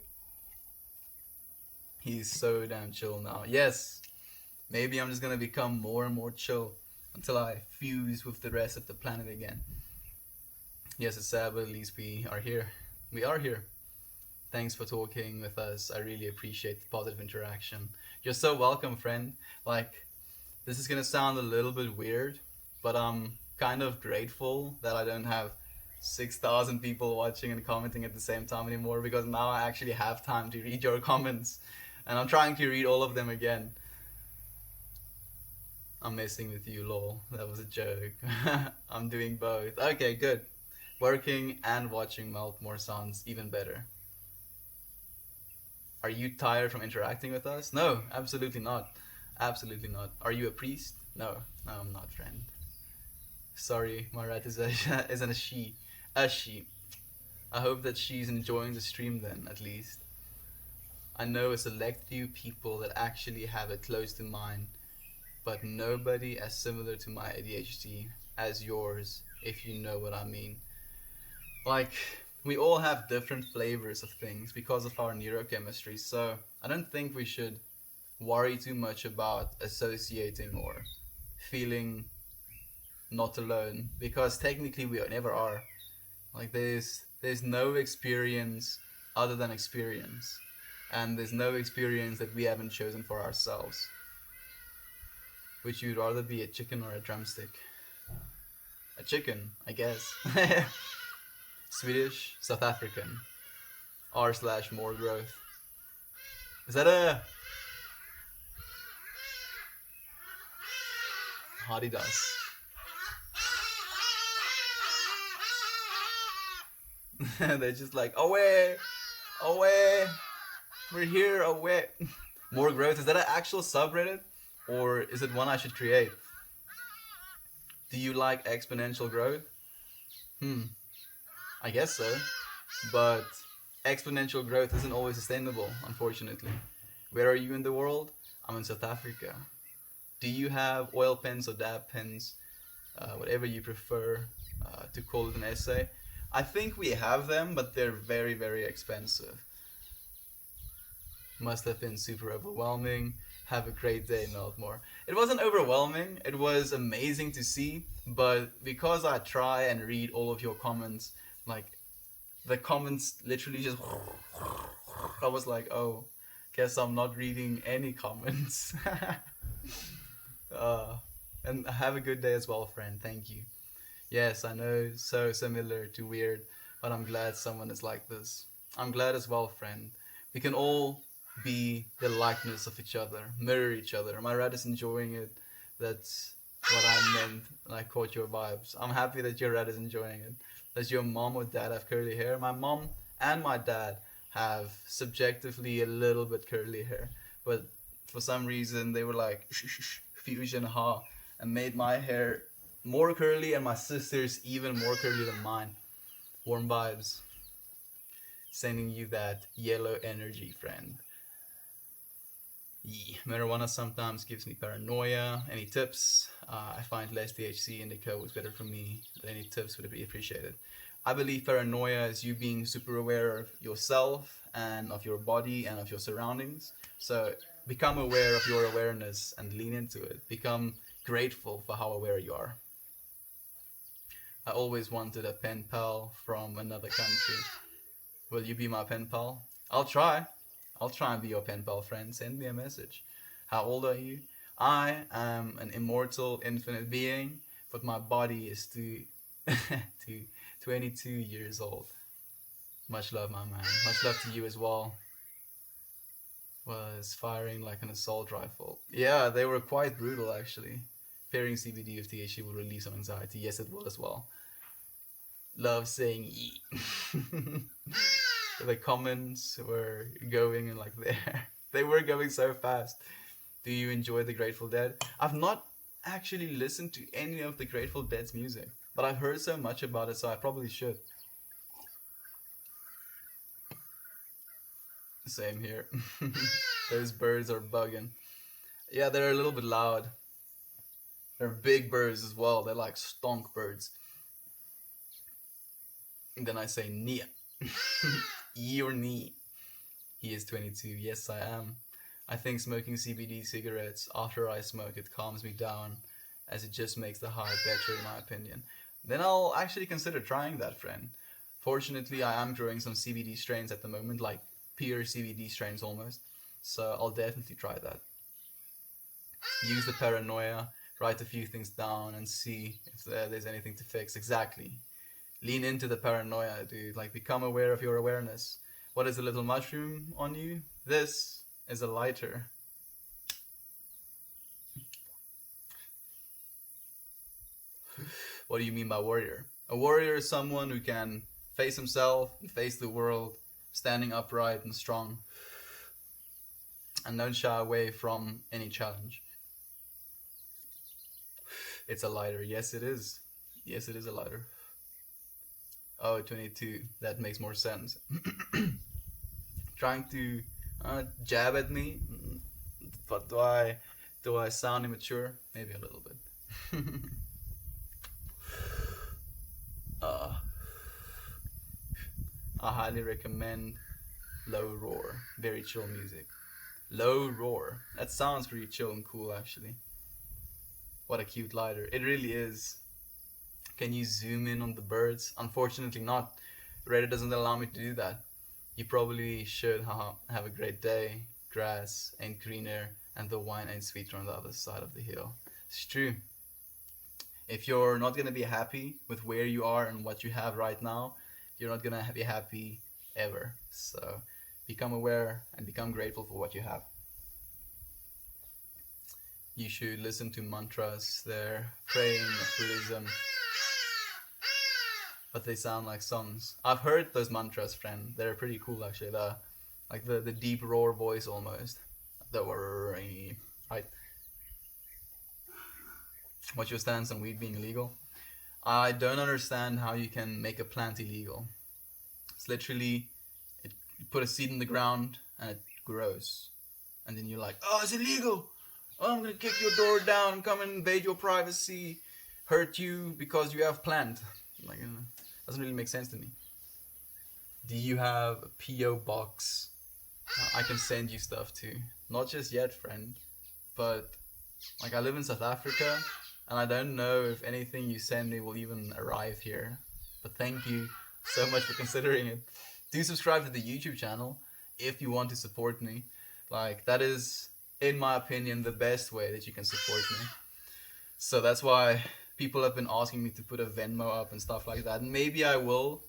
He's so damn chill now. Yes, maybe I'm just gonna become more and more chill until I fuse with the rest of the planet again. Yes, it's sad, but at least we are here. We are here. Thanks for talking with us. I really appreciate the positive interaction. You're so welcome, friend. Like, this is gonna sound a little bit weird, but I'm kind of grateful that I don't have 6,000 people watching and commenting at the same time anymore, because now I actually have time to read your comments, and I'm trying to read all of them again. I'm messing with you, lol. That was a joke. I'm doing both. Okay, good. Working and watching Meltmore sounds even better. Are you tired from interacting with us? No, absolutely not. Absolutely not. Are you a priest? No, no, I'm not, friend. Sorry, my rat is isn't a she. A she. I hope that she's enjoying the stream then, at least. I know a select few people that actually have it close to mine, but nobody as similar to my ADHD as yours, if you know what I mean. Like, we all have different flavors of things because of our neurochemistry, so I don't think we should worry too much about associating or feeling not alone, because technically we never are. Like, there's no experience other than experience, and there's no experience that we haven't chosen for ourselves. Would you rather be a chicken or a drumstick? A chicken, I guess. Swedish, South African. R/more growth. Is that a Adidas? They're just like, away, away, we're here, away. More growth. Is that an actual subreddit, or is it one I should create? Do you like exponential growth? I guess so, but exponential growth isn't always sustainable, unfortunately. Where are you in the world? I'm in South Africa. Do you have oil pens or dab pens? Whatever you prefer to call it an essay. I think we have them, but they're very, very expensive. Must have been super overwhelming. Have a great day, Meltmore. It wasn't overwhelming, it was amazing to see, but because I try and read all of your comments, like, the comments literally just... I was like, oh, guess I'm not reading any comments. And have a good day as well, friend. Thank you. Yes, I know, so similar to weird, but I'm glad someone is like this. I'm glad as well, friend. We can all be the likeness of each other, mirror each other. My rat is enjoying it. That's what I meant when I caught your vibes. I'm happy that your rat is enjoying it. Does your mom or dad have curly hair? My mom and my dad have subjectively a little bit curly hair, but for some reason they were like fusion ha and made my hair more curly and my sister's even more curly than mine. Warm vibes. Sending you that yellow energy, friend. Yeah. Marijuana sometimes gives me paranoia. Any tips? I find less THC indica was better for me, but any tips would be appreciated. I believe paranoia is you being super aware of yourself and of your body and of your surroundings. So become aware of your awareness and lean into it. Become grateful for how aware you are. I always wanted a pen pal from another country. Will you be my pen pal? I'll try. I'll try and be your pen pal, friend. Send me a message. How old are you? I am an immortal, infinite being, but my body is to 22 years old. Much love, my man. Much love to you as well. was firing like an assault rifle. Yeah, they were quite brutal actually. Pairing CBD with THC will release some anxiety. Yes, it will as well. Love saying "Yee." The comments were going and like there. They were going so fast. Do you enjoy the Grateful Dead? I've not actually listened to any of the Grateful Dead's music, but I've heard so much about it, so I probably should. Same here. Those birds are bugging. Yeah, they're a little bit loud. They're big birds as well. They're like stonk birds. And then I say Nia. Ye or knee. He is 22. Yes, I am. I think smoking CBD cigarettes after I smoke it calms me down, as it just makes the high better, in my opinion. Then I'll actually consider trying that, friend. Fortunately, I am growing some CBD strains at the moment, like pure CBD strains almost. So I'll definitely try that. Use the paranoia, write a few things down, and see if there's anything to fix. Exactly. Lean into the paranoia, dude. Like, become aware of your awareness. What is a little mushroom on you? This is a lighter. What do you mean by warrior? A warrior is someone who can face himself and face the world, standing upright and strong, and don't shy away from any challenge. It's a lighter. Yes, it is. Yes, it is a lighter. Oh, 22. That makes more sense. Trying to jab at me, but do I sound immature? Maybe a little bit. uh, I highly recommend Low Roar. Very chill music. Low Roar. That sounds pretty chill and cool, actually. What a cute lighter. It really is. Can you zoom in on the birds? Unfortunately not. Reddit doesn't allow me to do that. You probably should have a great day. Grass ain't greener and the wine ain't sweeter on the other side of the hill. It's true. If you're not gonna be happy with where you are and what you have right now, you're not gonna be happy ever. So become aware and become grateful for what you have. You should listen to mantras. They're praying of Buddhism, but they sound like songs. I've heard those mantras, friend. They're pretty cool, actually. The deep roar voice almost. The worry, right? What's your stance on weed being illegal? I don't understand how you can make a plant illegal. It's literally, you put a seed in the ground and it grows, and then you're like, oh, it's illegal. Oh, I'm gonna kick your door down, come and invade your privacy, hurt you because you have plant. Like, doesn't really make sense to me. Do you have a PO box I can send you stuff to? Not just yet, friend, but like, I live in South Africa, and I don't know if anything you send me will even arrive here. But thank you so much for considering it. Do subscribe to the YouTube channel if you want to support me. Like, that is, in my opinion, the best way that you can support me. So that's why people have been asking me to put a Venmo up and stuff like that. And maybe I will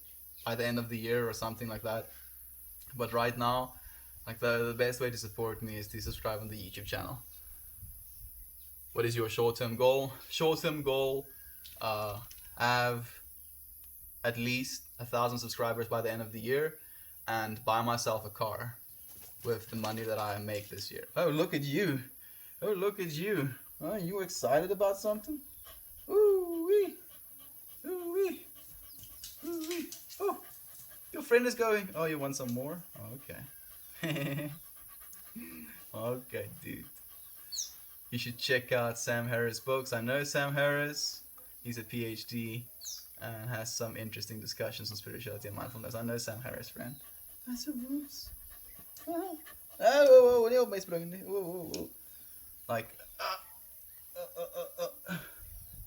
by the end of the year or something like that. But right now, like, the best way to support me is to subscribe on the YouTube channel. What is your short-term goal? Short-term goal, have at least 1,000 subscribers by the end of the year and buy myself a car with the money that I make this year. Oh, look at you. Oh, look at you. Are you excited about something? Ooh-wee. Ooh-wee. Ooh-wee. Oh, your friend is going. Oh, you want some more? Oh, okay. Okay, dude. You should check out Sam Harris' books. I know Sam Harris. He's a PhD and has some interesting discussions on spirituality and mindfulness. I know Sam Harris, friend. That's a voice. Oh, whoa, whoa, whoa, whoa. Like,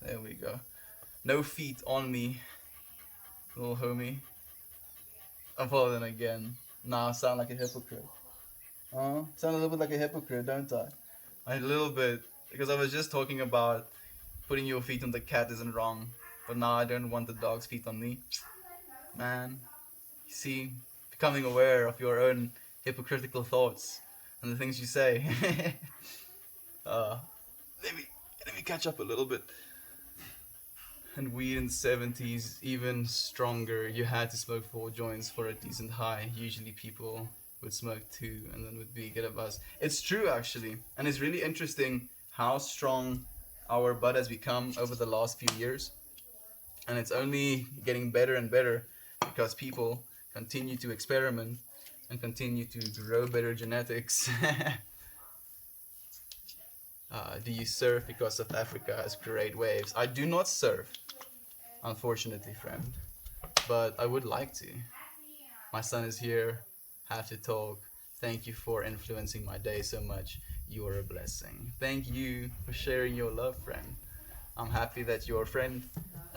there we go. No feet on me, little homie. I'm falling again. Nah, I sound like a hypocrite. Sound a little bit like a hypocrite, don't I? A little bit, because I was just talking about putting your feet on the cat isn't wrong, but now I don't want the dog's feet on me. Man, you see, becoming aware of your own hypocritical thoughts and the things you say. uh, let me catch up a little bit. And weed in the 70s, even stronger. You had to smoke 4 joints for a decent high. Usually people would smoke 2 and then would be get a buzz. It's true actually, and it's really interesting how strong our bud has become over the last few years. And it's only getting better and better because people continue to experiment and continue to grow better genetics. Do you surf? Because South Africa has great waves. I do not surf, unfortunately, friend, but I would like to. My son is here, have to talk. Thank you for influencing my day so much. You are a blessing. Thank you for sharing your love, friend. I'm happy that your friend,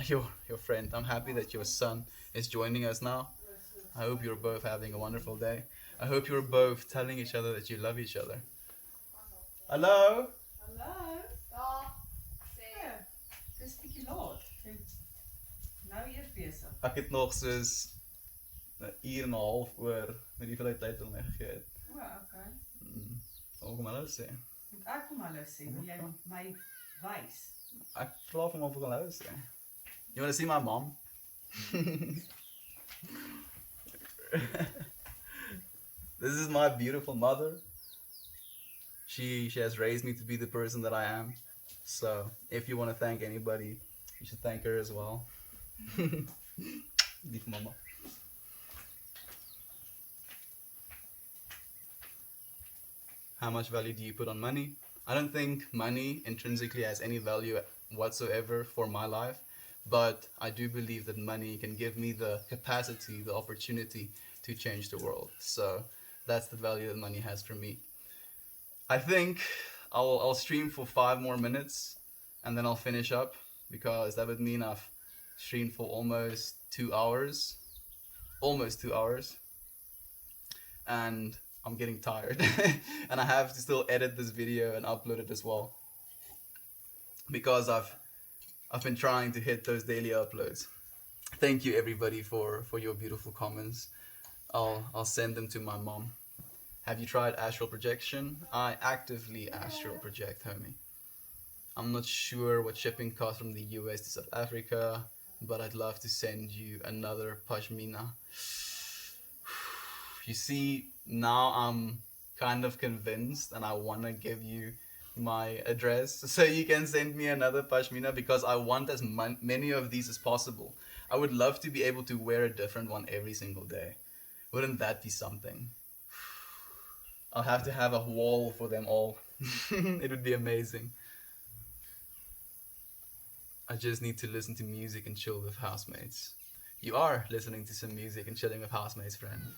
your friend, I'm happy that your son is joining us now. I hope you're both having a wonderful day. I hope you're both telling each other that you love each other. Hallo? Hallo? Ja, sê. Ja, dis bietjie laat. Nou eers besig. Ek het nog soos 'n uur en 'n half oor met die hoeveelheid tyd wat my gegee het. O, okay. Wat kom hallo sê? Moet ek kom hallo sê, wil jy my wys? Ek vra vir hom of ek wil hallo sê. You want to see my mom? This is my beautiful mother. She has raised me to be the person that I am. So if you want to thank anybody, you should thank her as well. Lief mama. How much value do you put on money? I don't think money intrinsically has any value whatsoever for my life, but I do believe that money can give me the capacity, the opportunity to change the world. So that's the value that money has for me. I think I'll stream for 5 more minutes and then I'll finish up, because that would mean I've streamed for almost 2 hours. Almost 2 hours. And I'm getting tired. And I have to still edit this video and upload it as well, because I've been trying to hit those daily uploads. Thank you everybody for your beautiful comments. I'll send them to my mom. Have you tried astral projection? I actively astral project, homie. I'm not sure what shipping costs from the US to South Africa, but I'd love to send you another pashmina. You see, now I'm kind of convinced and I want to give you my address so you can send me another pashmina, because I want as many of these as possible. I would love to be able to wear a different one every single day. Wouldn't that be something? I'll have to have a wall for them all. It would be amazing. I just need to listen to music and chill with housemates. You are listening to some music and chilling with housemates, friend.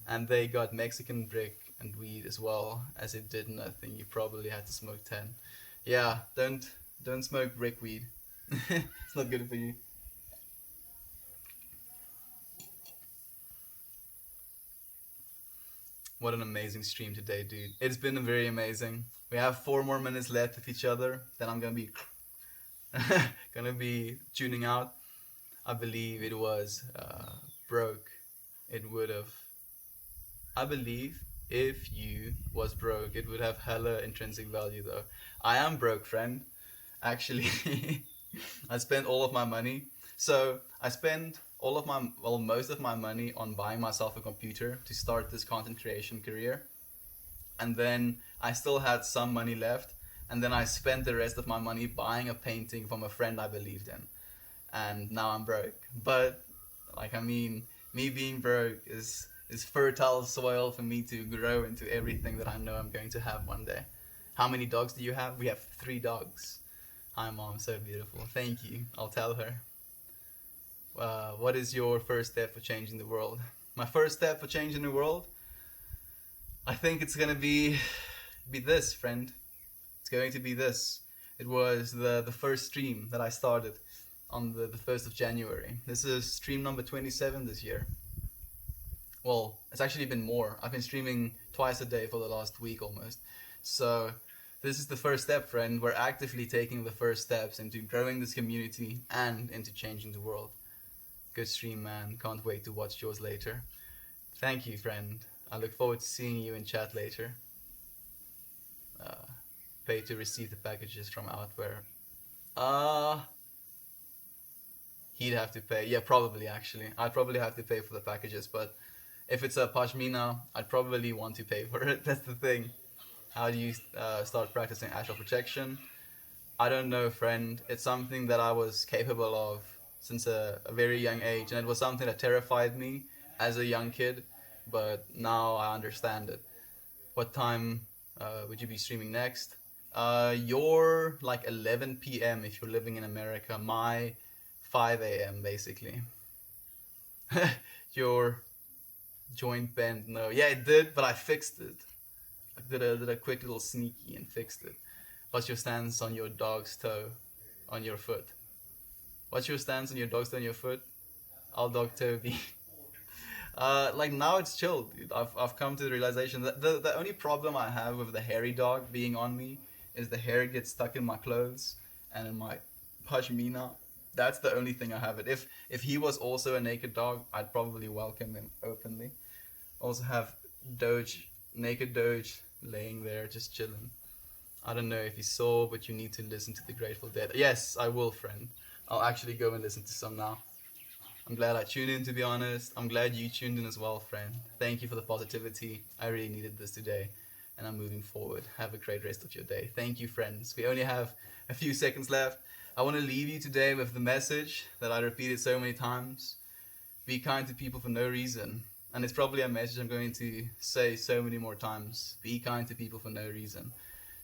And they got Mexican brick and weed as well. As it did nothing, you probably had to smoke 10. Yeah, don't smoke brick weed. It's not good for you. What an amazing stream today, dude. It's been very amazing. We have 4 more minutes left with each other. Then I'm gonna be tuning out. I believe it was broke. It would have. I believe if you was broke, it would have hella intrinsic value though. I am broke, friend. Actually, I spent all of my money. So I spent most of my money on buying myself a computer to start this content creation career. And then I still had some money left. And then I spent the rest of my money buying a painting from a friend I believed in. And now I'm broke. But, me being broke is fertile soil for me to grow into everything that I know I'm going to have one day. How many dogs do you have? We have 3 dogs. Hi mom, so beautiful. Thank you. I'll tell her. What is your first step for changing the world? My first step for changing the world? I think it's gonna be this, friend. It's going to be this. It was the first stream that I started on the 1st of January. This is stream number 27 this year. Well, it's actually been more. I've been streaming twice a day for the last week almost. So this is the first step, friend. We're actively taking the first steps into growing this community and into changing the world. Good stream, man. Can't wait to watch yours later. Thank you, friend. I look forward to seeing you in chat later. pay to receive the packages from Outwear. He'd have to pay. Yeah, probably actually. I'd probably have to pay for the packages, but if it's a pashmina, I'd probably want to pay for it. That's the thing. How do you start practicing astral projection? I don't know, friend. It's something that I was capable of since a very young age, and it was something that terrified me as a young kid, but now I understand it. What time would you be streaming next? You're like 11 p.m. if you're living in America. My 5 a.m. basically. Your joint bend, no. Yeah, it did, but I fixed it. I did a quick little sneaky and fixed it. What's your stance on your dog's toe on your foot? What's your stance on your dog's toe on your foot? I'll dog Toby. Like now it's chilled, dude. I've come to the realization that the only problem I have with the hairy dog being on me is the hair gets stuck in my clothes and in my pashmina. That's the only thing I have it. If he was also a naked dog, I'd probably welcome him openly. Also have naked Doge laying there just chilling. I don't know if you saw, but you need to listen to the Grateful Dead. Yes, I will, friend. I'll actually go and listen to some now. I'm glad I tuned in, to be honest. I'm glad you tuned in as well, friend. Thank you for the positivity. I really needed this today, and I'm moving forward. Have a great rest of your day. Thank you, friends. We only have a few seconds left. I want to leave you today with the message that I repeated so many times. Be kind to people for no reason. And it's probably a message I'm going to say so many more times. Be kind to people for no reason.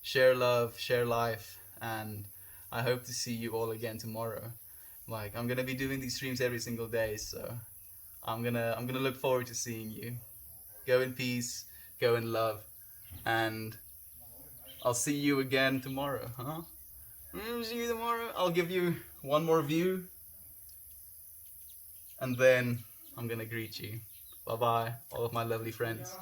Share love, share life, and I hope to see you all again tomorrow. Like, I'm gonna be doing these streams every single day, so I'm gonna look forward to seeing you. Go in peace, go in love, and I'll see you again tomorrow, huh? See you tomorrow. I'll give you one more view, and then I'm gonna greet you. Bye bye, all of my lovely friends.